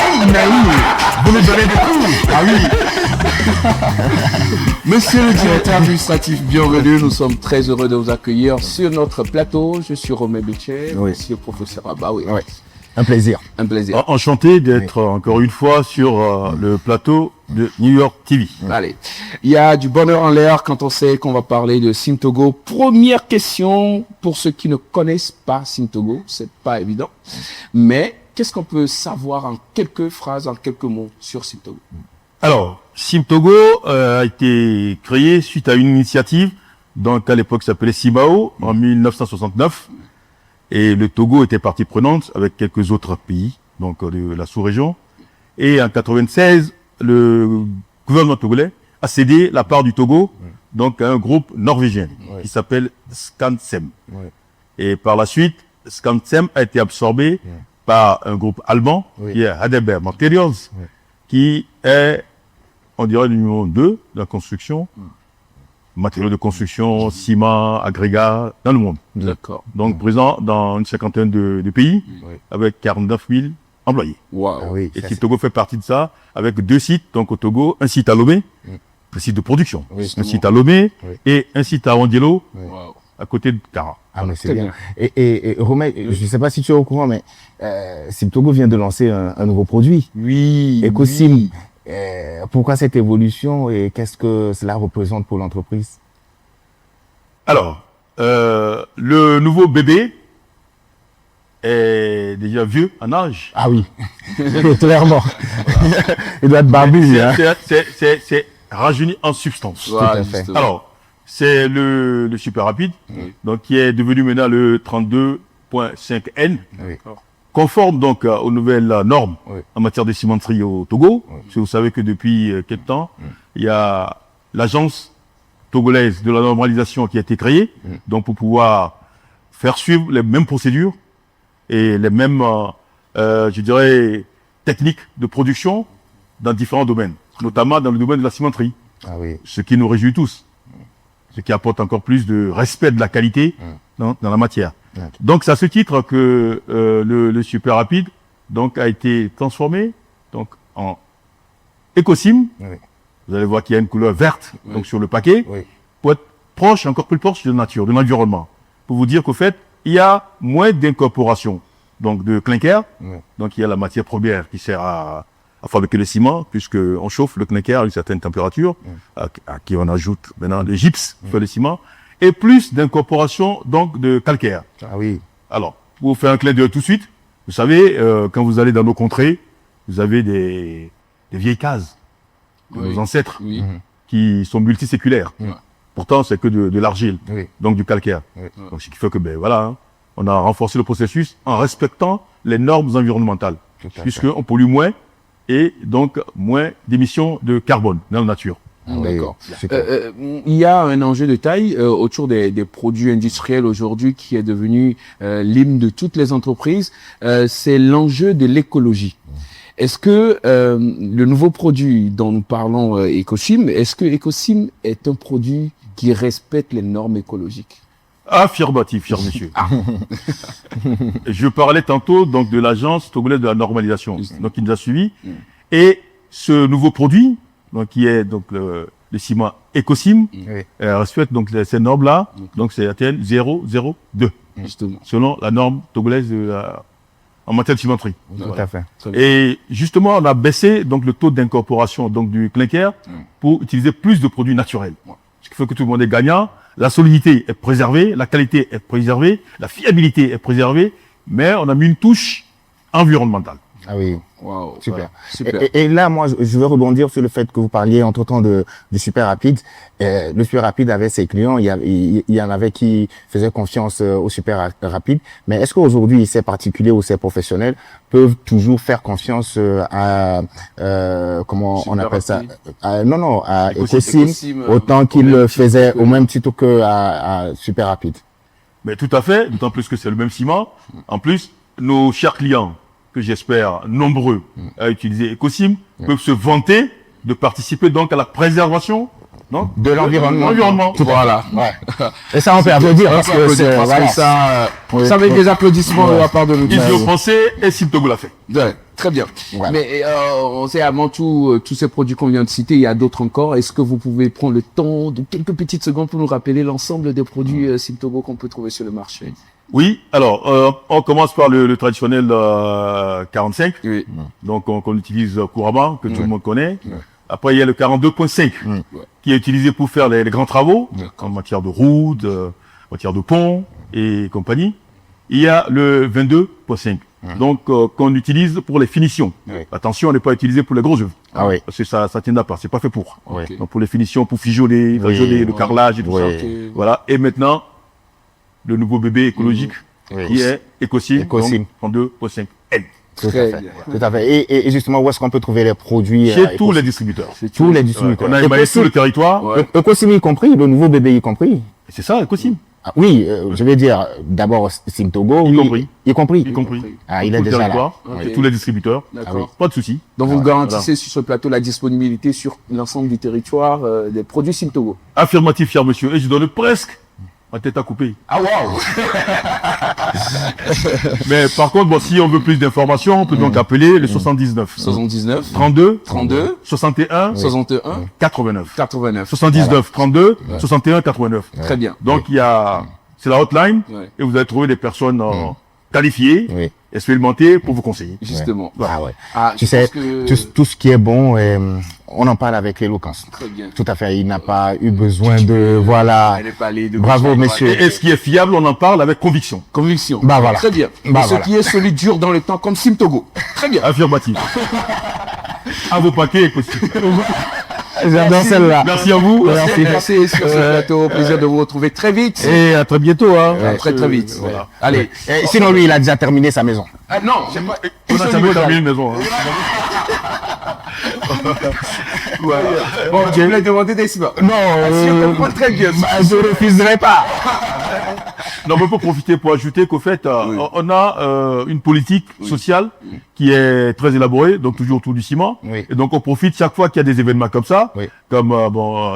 Vous me donnez des coups. Ah oui. Monsieur le directeur administratif, bienvenue. Nous sommes très heureux de vous accueillir sur notre plateau. Je suis Romain Béchet, monsieur le professeur Abba. Oui. Un plaisir. Un plaisir. Enchanté d'être encore une fois sur le plateau de New York TV. Allez, il y a du bonheur en l'air quand on sait qu'on va parler de Sintogo. Première question pour ceux qui ne connaissent pas Sintogo, c'est pas évident. Mais qu'est-ce qu'on peut savoir en quelques phrases, en quelques mots sur Sintogo? Alors, Sintogo a été créé suite à une initiative, donc à l'époque s'appelait Simao, en 1969. Et le Togo était partie prenante avec quelques autres pays, donc de la sous-région. Et en 96, le gouvernement togolais a cédé la part du Togo, donc à un groupe norvégien qui s'appelle Scansem. Et par la suite, Scansem a été absorbé par un groupe allemand qui est Heidelberg Materials, qui est, on dirait, le numéro 2 de la construction. Matériaux de construction, ciment, agrégats, dans le monde. D'accord. Donc présent dans une cinquantaine de pays, avec 49 000 employés. Wow. oui, et Simtogo fait partie de ça, avec 2 sites, donc au Togo, un site à Lomé, le site de production, un site à Lomé et un site à Wandielo, à côté de Kara. Ah, mais c'est bien. Et Romain, je ne sais pas si tu es au courant, mais Simtogo vient de lancer un nouveau produit. Oui. EcoSim. Oui. Pourquoi cette évolution et qu'est-ce que cela représente pour l'entreprise? Alors, le nouveau bébé est déjà vieux en âge. Ah oui, clairement. Il doit être barbu. Hein. C'est rajeuni en substance. Tout à fait. Alors, c'est le super rapide, donc qui est devenu maintenant le 32.5N, conforme donc aux nouvelles normes en matière de cimenterie au Togo. Parce que vous savez que depuis quelque temps, il y a l'agence togolaise de la normalisation qui a été créée, donc pour pouvoir faire suivre les mêmes procédures et les mêmes, je dirais, techniques de production dans différents domaines, notamment dans le domaine de la cimenterie. Ah oui. Ce qui nous réjouit tous, ce qui apporte encore plus de respect de la qualité dans la matière. Donc c'est à ce titre que le super rapide donc a été transformé donc en EcoSim. Vous allez voir qu'il y a une couleur verte donc sur le paquet pour être proche, encore plus proche de la nature, de l'environnement. Pour vous dire qu'au fait, il y a moins d'incorporation donc de clinker. Donc il y a la matière première qui sert à fabriquer le ciment, puisque on chauffe le clinker à une certaine température, à qui on ajoute maintenant le gypse pour faire le ciment, et plus d'incorporation donc de calcaire. Ah oui. Alors, pour vous faire un clin d'œil tout de suite, vous savez, quand vous allez dans nos contrées, vous avez des vieilles cases de nos ancêtres qui sont multiséculaires. Pourtant, c'est que de l'argile, donc du calcaire. Donc, ce qui fait que, ben voilà, hein, on a renforcé le processus en respectant les normes environnementales, puisqu'on pollue moins et donc moins d'émissions de carbone dans la nature. D'accord. Il y a un enjeu de taille autour des produits industriels aujourd'hui qui est devenu l'hymne de toutes les entreprises. C'est l'enjeu de l'écologie. Est-ce que le nouveau produit dont nous parlons, EcoSim, est-ce que EcoSim est un produit qui respecte les normes écologiques? Affirmatif, cher monsieur. Je parlais tantôt donc de l'agence togolaise de la normalisation, donc qui nous a suivis. Et ce nouveau produit, donc qui est donc le ciment EcoSim, respecte donc ces normes-là. Donc c'est ATN 002, selon la norme togolaise en matière de cimenterie. Tout à fait. Et justement, on a baissé donc le taux d'incorporation donc du clinker pour utiliser plus de produits naturels. Ce qui fait que tout le monde est gagnant. La solidité est préservée, la qualité est préservée, la fiabilité est préservée, mais on a mis une touche environnementale. Ah oui. Wow, super. Super. Et là, moi, je veux rebondir sur le fait que vous parliez entre-temps de super rapide. Le super rapide avait ses clients, il y en avait qui faisaient confiance au super rapide. Mais est-ce qu'aujourd'hui, ces particuliers ou ces professionnels peuvent toujours faire confiance à comment on appelle ça? À EcoSim, autant qu'ils le faisaient au même titre que à super rapide. Mais tout à fait, d'autant plus que c'est le même ciment. En plus, nos chers clients, que j'espère nombreux à utiliser EcoSim, peuvent se vanter de participer donc à la préservation de l'environnement. Voilà. Ouais. Et ça, on peut applaudir parce que c'est voilà. Ça avec des applaudissements de la part de l'audience. Ils y ont pensé et Simtogo l'a fait. Ouais, très bien. Ouais. Mais on sait avant tout tous ces produits qu'on vient de citer, il y a d'autres encore. Est-ce que vous pouvez prendre le temps de quelques petites secondes pour nous rappeler l'ensemble des produits Simtogo qu'on peut trouver sur le marché? Oui, alors on commence par le traditionnel 45, donc qu'on utilise couramment, que tout le monde connaît. Après, il y a le 42.5 qui est utilisé pour faire les grands travaux en matière de route, en matière de pont et compagnie. Il y a le 22.5, donc qu'on utilise pour les finitions. Attention, on n'est pas utilisé pour les gros œuvres. Ah oui. Parce que ça tient à part, c'est pas fait pour. Donc pour les finitions, pour figeonner, le carrelage et tout ça. Voilà. Et maintenant, le nouveau bébé écologique qui est EcoSim, 32.5N. Tout à fait. Et justement, où est-ce qu'on peut trouver les produits chez tous les distributeurs. Tous les distributeurs. On a émaillé tout le territoire. EcoSim y compris, le nouveau bébé y compris. C'est ça, EcoSim. Ah, oui, je vais dire d'abord Simtogo. Y compris. Ah, il est déjà là. Tous les distributeurs. Pas de souci. Donc vous garantissez sur ce plateau la disponibilité sur l'ensemble du territoire des produits Simtogo. Affirmatif, cher monsieur. Et je donne presque ma tête à couper. Ah waouh. Mais par contre, bon, si on veut plus d'informations, on peut donc appeler le 79. 79. 32. 32. 61. 61. 89. 89. 79. 32. 61. 89. Très bien. Donc c'est la hotline et vous allez trouver des personnes qualifiées, expérimentées pour vous conseiller. Justement. Voilà. Ah ouais. Tu sais, tout ce qui est bon, on en parle avec l'éloquence. Très bien. Tout à fait. Il n'a pas eu besoin de, voilà. Bravo, monsieur. Et ce qui est fiable, on en parle avec conviction. Conviction. Bah voilà. Très bien. Bah, et ce qui est solide dure dans le temps, comme Sim Togo. Très bien. Affirmatif. À vos paquets, possible. J'adore celle-là. Merci à vous. Merci d'être passé sur ce plateau. Plaisir de vous retrouver très vite. Et à très bientôt, hein. Très vite. Voilà. Allez. Sinon, lui, il a déjà terminé sa maison. Ah non, j'ai pas. On a jamais terminé une maison, hein. Voilà. Bon, je voulais demander des cibles. Non, très bien. Je refuserai pas. Non, mais on peut profiter pour ajouter qu'au fait, on a une politique sociale qui est très élaborée, donc toujours autour du ciment. Oui. Et donc on profite chaque fois qu'il y a des événements comme ça, comme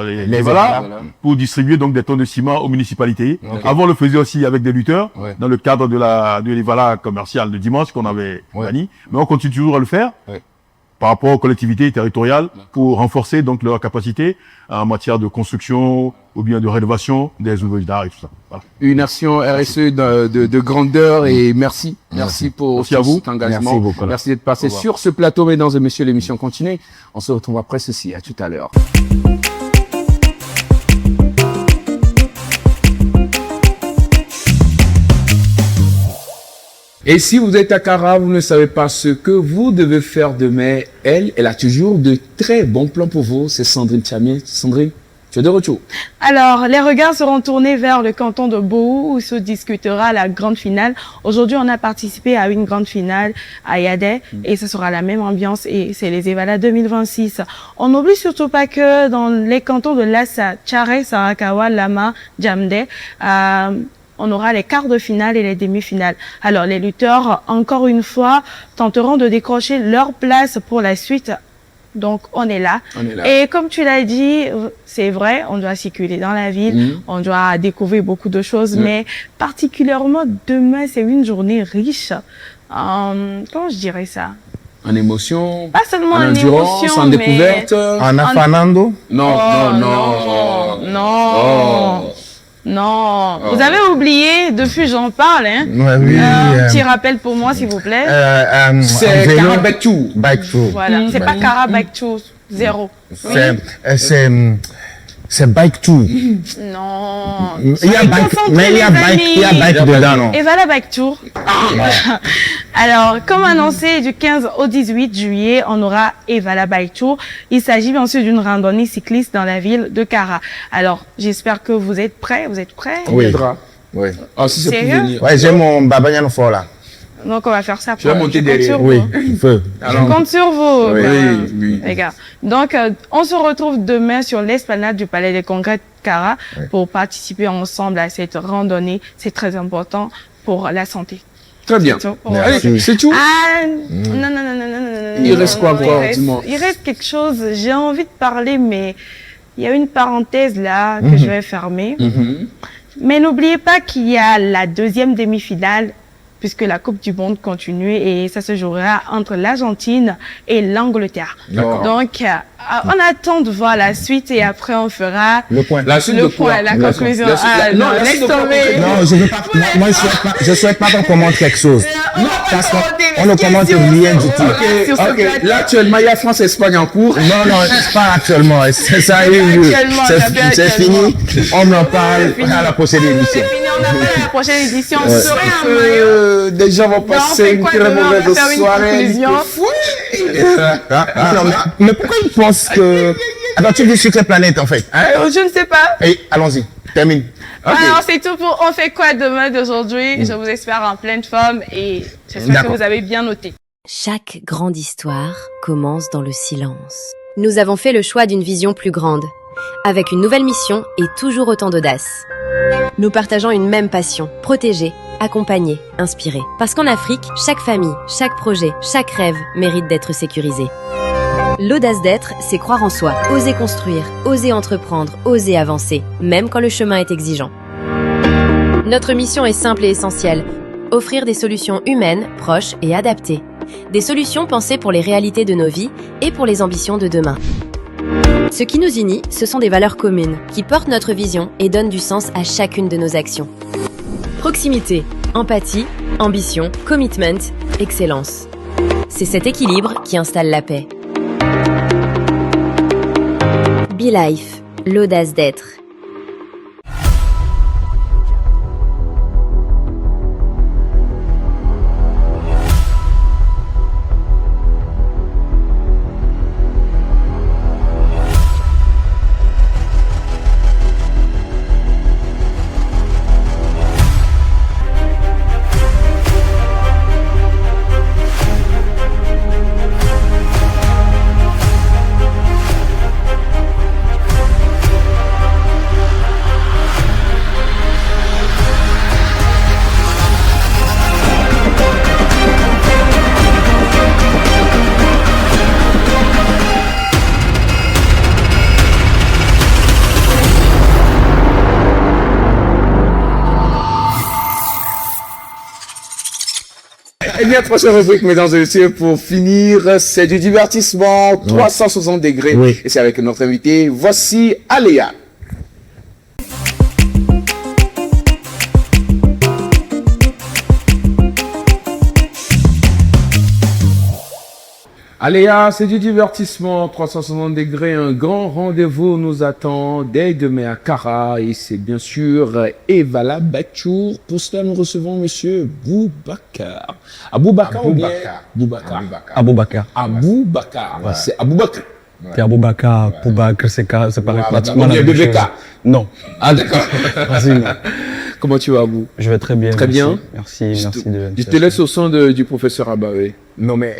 les voilà, pour distribuer donc des tonnes de ciment aux municipalités. Okay. Avant, on le faisait aussi avec des lutteurs dans le cadre de l'Evala commerciale de dimanche qu'on avait banni. Mais on continue toujours à le faire. Par rapport aux collectivités territoriales pour renforcer donc leur capacité en matière de construction ou bien de rénovation des ouvrages d'art et tout ça. Voilà. Une action RSE de grandeur et merci pour à vous. cet engagement. Merci beaucoup. Merci d'être passé sur ce plateau, mesdames et messieurs. L'émission continue. On se retrouve après ceci. À tout à l'heure. Et si vous êtes à Kara, vous ne savez pas ce que vous devez faire demain, elle a toujours de très bons plans pour vous. C'est Sandrine Tchamier. Sandrine, tu es de retour. Alors, les regards seront tournés vers le canton de Bohou où se discutera la grande finale. Aujourd'hui, on a participé à une grande finale à Yadé et ce sera la même ambiance et c'est les Evala 2026. On n'oublie surtout pas que dans les cantons de Lassa, Tchare, Sarakawa, Lama, Djamdé, on aura les quarts de finale et les demi-finales. Alors, les lutteurs, encore une fois, tenteront de décrocher leur place pour la suite. Donc, on est là. Et comme tu l'as dit, c'est vrai, on doit circuler dans la ville, on doit découvrir beaucoup de choses, mais particulièrement demain, c'est une journée riche. Comment je dirais ça? En émotion, pas seulement en endurance, émotion, en découverte. En afanando? Non, vous avez oublié, depuis j'en parle, hein. Oui, petit rappel pour moi, s'il vous plaît. C'est Kara Bike Tour. Voilà, c'est pas Kara Bike Tour, 0. C'est Bike Tour. Non. Il y a Bike dedans, non? Et voilà Bike Tour. Alors, comme annoncé, du 15 au 18 juillet, on aura Evala Bike Tour. Il s'agit bien sûr d'une randonnée cycliste dans la ville de Kara. Alors, j'espère que vous êtes prêts. Vous êtes prêts? Oui. Ah, si c'est pour venir. Ouais, j'ai mon Babanian fort là. Donc, on va faire ça. Tu vas monter derrière. Oui, il faut. Je compte sur vous. Oui. Les gars. Donc, on se retrouve demain sur l'esplanade du Palais des Congrès de Kara pour participer ensemble à cette randonnée. C'est très important pour la santé. Très bien. C'est tout? Ah, non. Il reste quoi encore, dis-moi? Il reste quelque chose. J'ai envie de parler, mais il y a une parenthèse là que je vais fermer. Mais n'oubliez pas qu'il y a la deuxième demi-finale puisque la Coupe du Monde continue et ça se jouera entre l'Argentine et l'Angleterre. Donc, on attend de voir la suite et après on fera le point. La suite le point, la conclusion. Non, laisse tomber. Non, je veux pas. Moi, je souhaite pas qu'on commente quelque chose. Parce qu'on ne commente rien du tout. Ok. Là, actuellement, il y a France-Espagne en cours. Non, pas actuellement. Ça arrive. C'est fini. On en parle à la prochaine édition. C'est fini, on en parle à la prochaine édition. On serait un maillot. Des gens vont passer une très mauvaise soirée. Mais pourquoi ils pensent que... Attends, tu dis Secret Planète en fait? Je ne sais pas. Allons-y, termine. Alors, c'est tout pour On fait quoi demain d'aujourd'hui. Je vous espère en pleine forme et j'espère que vous avez bien noté. Chaque grande histoire commence dans le silence. Nous avons fait le choix d'une vision plus grande, avec une nouvelle mission et toujours autant d'audace. Nous partageons une même passion, protéger, accompagner, inspirer. Parce qu'en Afrique, chaque famille, chaque projet, chaque rêve mérite d'être sécurisé. L'audace d'être, c'est croire en soi, oser construire, oser entreprendre, oser avancer, même quand le chemin est exigeant. Notre mission est simple et essentielle. Offrir des solutions humaines, proches et adaptées. Des solutions pensées pour les réalités de nos vies et pour les ambitions de demain. Ce qui nous unit, ce sont des valeurs communes qui portent notre vision et donnent du sens à chacune de nos actions. Proximité, empathie, ambition, commitment, excellence. C'est cet équilibre qui installe la paix. Be Life, l'audace d'être. Eh bien, prochaine rubrique, mesdames et messieurs, pour finir, c'est du divertissement 360 degrés. Oui. Et c'est avec notre invité. Voici Aléa. Aléa, c'est du divertissement 360 degrés. Un grand rendez-vous nous attend dès demain à Kara. Et c'est bien sûr Evala Bachour. Pour cela, nous recevons monsieur Boubacar. Aboubacar ou bien Boubacar? Aboubacar. Aboubacar. Ouais. C'est Aboubacar. C'est Aboubacar, Boubacar, c'est pratiquement la même chose. Non. Ah, d'accord. Comment tu vas, Abou? Je vais très bien. Très bien. Merci. Je te laisse au son du professeur Abawe. Non, mais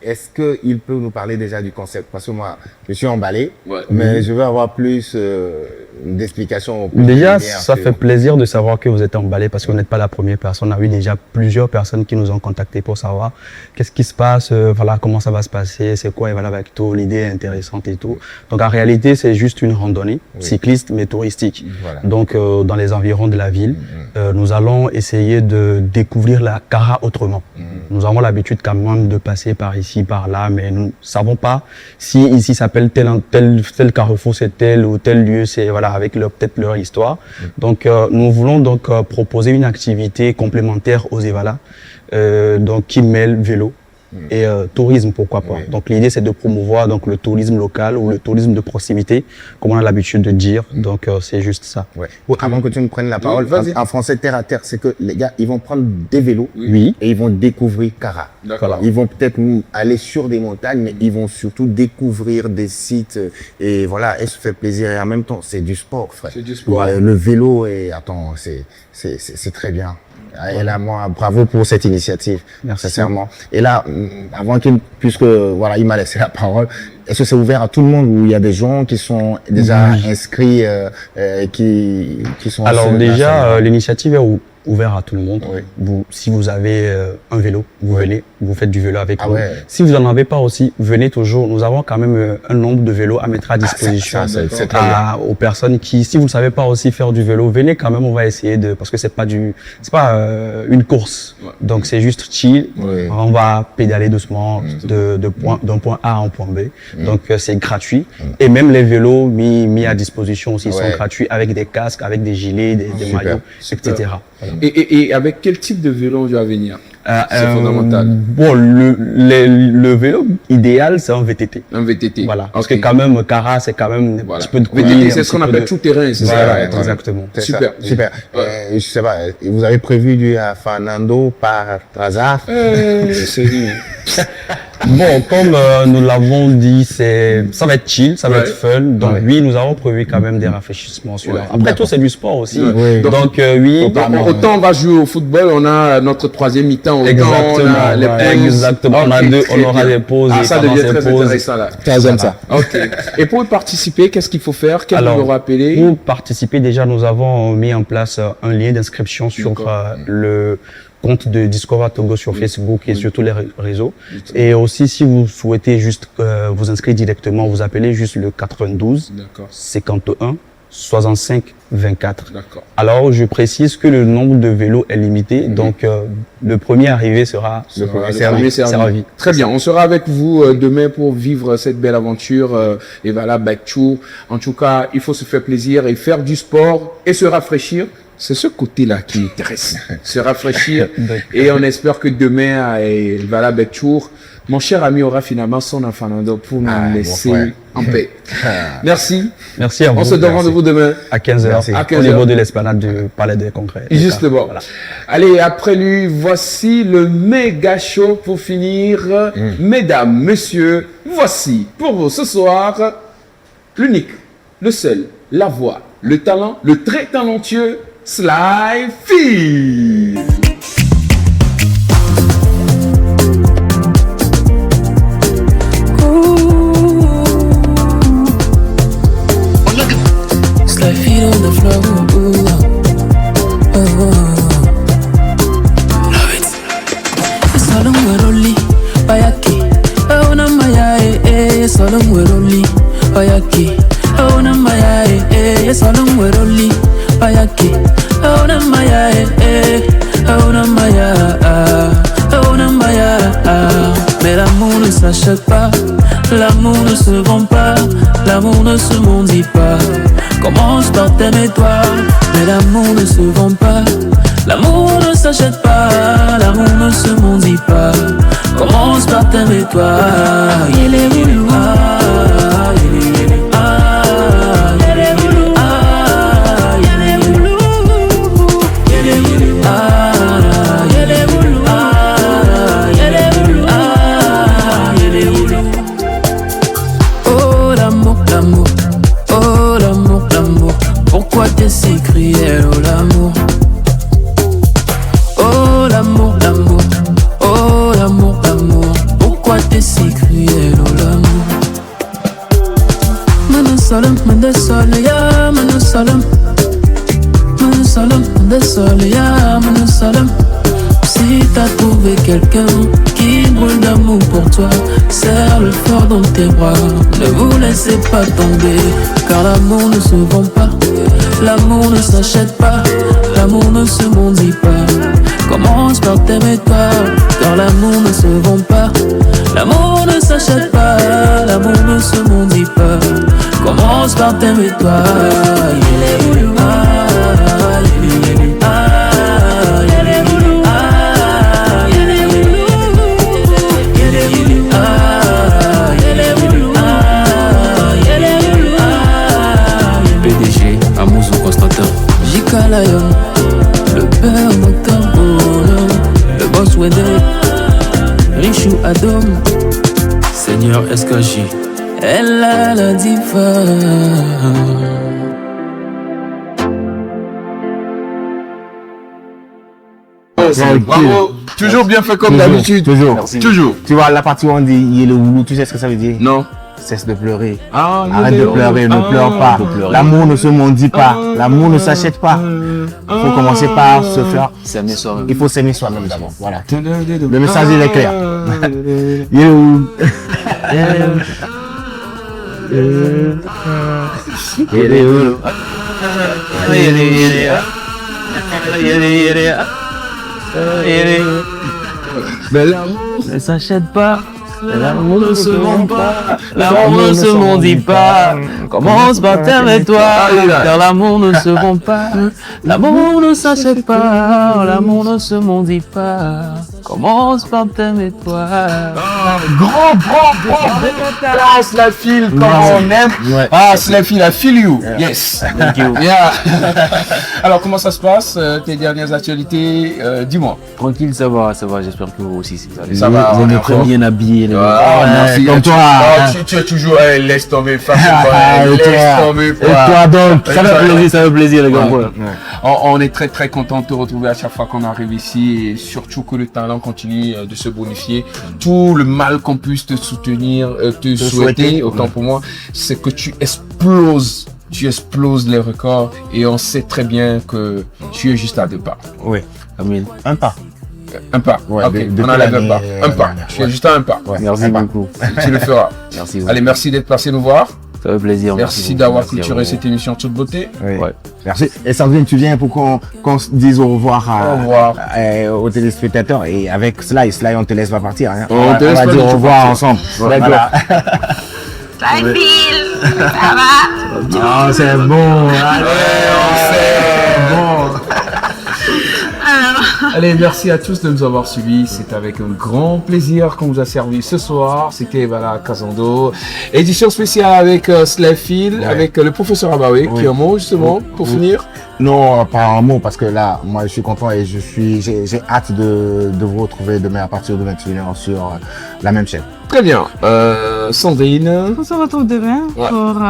est-ce qu'il peut nous parler déjà du concept? Parce que moi, je suis emballé, mais je veux avoir plus d'explications. Déjà, ça fait plaisir de savoir que vous êtes emballé parce que vous n'êtes pas la première personne. On a eu déjà plusieurs personnes qui nous ont contactés pour savoir qu'est-ce qui se passe, voilà, comment ça va se passer, c'est quoi, et voilà, avec tout, l'idée est intéressante et tout. Donc, en réalité, c'est juste une randonnée cycliste, mais touristique. Voilà. Donc, dans les environs de la ville, nous allons essayer de découvrir la Kara autrement. Nous avons l'habitude quand même de passer par ici, par là, mais nous ne savons pas si ici s'appelle tel carrefour, c'est tel ou tel lieu, c'est voilà, avec peut-être leur histoire. Donc, nous voulons donc proposer une activité complémentaire aux Evala, donc qui mêle vélo et tourisme, pourquoi pas. Donc l'idée c'est de promouvoir donc le tourisme local ou le tourisme de proximité, comme on a l'habitude de dire. Donc c'est juste ça. Avant que tu me prennes la parole, en français terre à terre, c'est que les gars, ils vont prendre des vélos et ils vont découvrir Kara. Ils vont peut-être aller sur des montagnes, mais ils vont surtout découvrir des sites et voilà, et se faire plaisir. Et en même temps, c'est du sport, frère. C'est du sport. Le vélo et attends, c'est très bien. Et là, moi, bravo pour cette initiative. Merci. Sincèrement. Et là, avant puisque, voilà, il m'a laissé la parole, est-ce que c'est ouvert à tout le monde ou il y a des gens qui sont déjà inscrits, qui sont... Alors déjà, l'initiative est ouverte à tout le monde. Si vous avez un vélo, vous venez, vous faites du vélo avec nous. Si vous n'en avez pas aussi, venez toujours. Nous avons quand même un nombre de vélos à mettre à disposition aux personnes qui, si vous ne savez pas aussi faire du vélo, venez quand même, on va essayer parce que c'est pas une course. Donc c'est juste chill. On va pédaler doucement d'un point A à un point B. Donc c'est gratuit. Et même les vélos mis à disposition aussi sont gratuits avec des casques, avec des gilets, des maillots, etc. Et avec quel type de vélo on va venir? C'est fondamental. Bon, le vélo idéal, c'est un VTT. Un VTT. Voilà. Parce que quand même, Kara, c'est quand même un petit peu de VTT, c'est ce qu'on appelle tout terrain, c'est ça? Exactement. Super. Super. Je sais pas, vous avez prévu du Fernando par hasard? Bon, comme nous l'avons dit, ça va être chill, ça va être fun. Donc oui, nous avons prévu quand même des rafraîchissements sur là. Après tout, c'est du sport aussi. Donc oui. Autant on va jouer au football, on a notre troisième mi-temps. Exactement. On a les pauses. Exactement. On aura des pauses. Ça devient très intéressant là. J'aime ça. Ok. Et pour participer, qu'est-ce qu'il faut faire? Quel numéro appeler? Pour participer, déjà, nous avons mis en place un lien d'inscription sur le compte de Discover Togo sur Facebook et sur tous les réseaux. Et aussi, si vous souhaitez juste vous inscrire directement, vous appelez juste le 92 51 6524. D'accord. Alors, je précise que le nombre de vélos est limité, donc le premier arrivé sera le premier servi. Très bien, on sera avec vous demain pour vivre cette belle aventure et voilà, Bike Tour. En tout cas, il faut se faire plaisir et faire du sport et se rafraîchir. C'est ce côté-là qui intéresse, se rafraîchir. Et on espère que demain, voilà, Bike Tour, mon cher ami aura finalement son enfant pour nous laisser en paix. Merci. Merci à vous. On se donne rendez-vous demain. À 15h. À 15h. Au niveau de l'esplanade du Palais des Congrès. Justement. Voilà. Allez, après lui, voici le méga show pour finir. Mesdames, messieurs, voici pour vous ce soir l'unique, le seul, la voix, le talent, le très talentueux Sly Fizz. Sly feet on the floor, love it. Salon weroli, bayaki. Ona maya salon weroli, bayaki. Ona maya salon weroli, bayaki. Ona maya ona maya ona maya. Mais l'amour ne s'achète pas, l'amour ne se vend pas, l'amour ne se mendie pas. Commence par t'aimer toi, mais l'amour ne se vend pas, l'amour ne s'achète pas, l'amour ne se mendie pas. Commence par t'aimer toi. Il est voulu, t'es si cruel, oh l'amour. Oh l'amour, l'amour. Oh l'amour, l'amour. Pourquoi t'es si cruel, oh l'amour. Manu salam, manu ya, manu salam. Manu salam, ya, manu salam. Si t'as trouvé quelqu'un qui brûle d'amour pour toi, serre-le fort dans tes bras. Ne vous laissez pas tomber, car l'amour ne se vend pas, l'amour ne s'achète pas, l'amour ne se mendie pas. Commence par t'aimer toi, car l'amour ne se vend pas, l'amour ne s'achète pas, l'amour ne se mendie pas. Commence par t'aimer toi. Il est voulu, Lion, le père Motambono, le boss Wedé, Richou Adom, Seigneur SKJ, elle a la diva. Bravo, toujours bien fait comme d'habitude. Toujours. Toujours. Tu vois, la partie où on dit il est le Woulou, tu sais ce que ça veut dire? Non. Cesse de pleurer. Arrête de pleurer, ne pleure pas. L'amour ne se mendie pas. L'amour ne s'achète pas. Il faut commencer par se faire. S'aimer soi-même. Il faut s'aimer soi-même d'abord. Voilà. Le message il est clair. Mais l'amour ne s'achète pas. L'amour ne se vend pas, l'amour ne se mendie pas. Commence par t'aimer toi, car l'amour ne se vend pas, l'amour ne s'achète pas, l'amour ne se mendie pas. Commence par t'aimer toi. Grand Sly Fizz, comme on aime. Sly Fizz, I feel you. Yes. Thank you. Yeah. Alors, comment ça se passe, tes dernières actualités? Dis-moi. Tranquille, ça va, j'espère que vous aussi. Ça va. Vous êtes très bien habillés. Merci. Comme toi. Tu es toujours, laisse tomber, laisse tomber. Et toi donc, ça fait plaisir, les gars. On est très très content de te retrouver à chaque fois qu'on arrive ici et surtout que le talent continue de se bonifier. Tout le mal qu'on puisse te soutenir, te souhaiter, autant pour moi, c'est que tu exploses les records et on sait très bien que tu es juste à 2 pas. Oui, Amin. Un pas. Un pas. Ouais, ok, on enlève un pas. Un pas. Tu es juste à un pas. Ouais, merci beaucoup. Tu le feras. Merci. Allez, merci d'être passé nous voir. Ça fait plaisir. Merci d'avoir clôturé cette émission toute beauté. Oui. Ouais. Merci. Et Sandrine, tu viens pour qu'on se dise au revoir, aux téléspectateurs. Et avec Sly, on te laisse pas partir. Hein. On va dire au revoir ensemble. Voilà. Sly Phil, ça va? Non, c'est bon. C'est bon. Allez, merci à tous de nous avoir suivis. C'est avec un grand plaisir qu'on vous a servi ce soir. C'était Kazando. Édition spéciale avec Sly Phil, avec le professeur Abawe, qui a un mot justement pour finir. Non, pas un mot, parce que là, moi, je suis content et j'ai hâte de vous retrouver demain à partir de 21h sur la même chaîne. Très bien. Sandrine. On se retrouve demain pour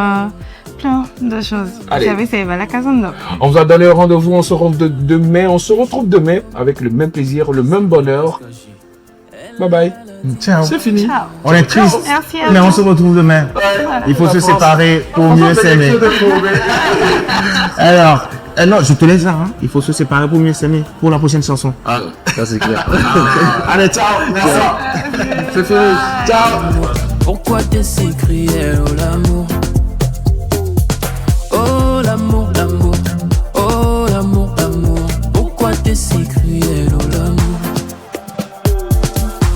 plein de choses. Allez. Vous savez, c'est Evala Kazando. On vous a donné rendez-vous, on se retrouve demain avec le même plaisir, le même bonheur. Bye bye. Ciao. C'est fini. Ciao. On est triste, Merci à mais vous. on se retrouve demain. Il faut se séparer pour mieux s'aimer. Alors, non, je te laisse là. Hein. Il faut se séparer pour mieux s'aimer pour la prochaine chanson. Ah, ça c'est clair. Allez, ciao. Merci. C'est fini. Ciao. Pourquoi t'es si cruel, oh l'amour? Oh l'amour, l'amour. Oh l'amour, l'amour. Pourquoi t'es si cruel, oh l'amour?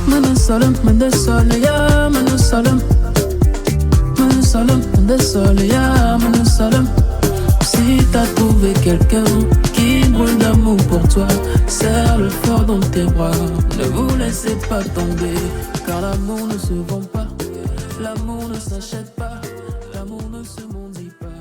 Manasalam, ya, manasalam. Manasalam, ya, manasalam. Si t'as trouvé quelqu'un qui brûle d'amour pour toi, serre-le fort dans tes bras. Ne vous laissez pas tomber, car l'amour ne se vend pas. L'amour ne s'achète pas, l'amour ne se mendie pas.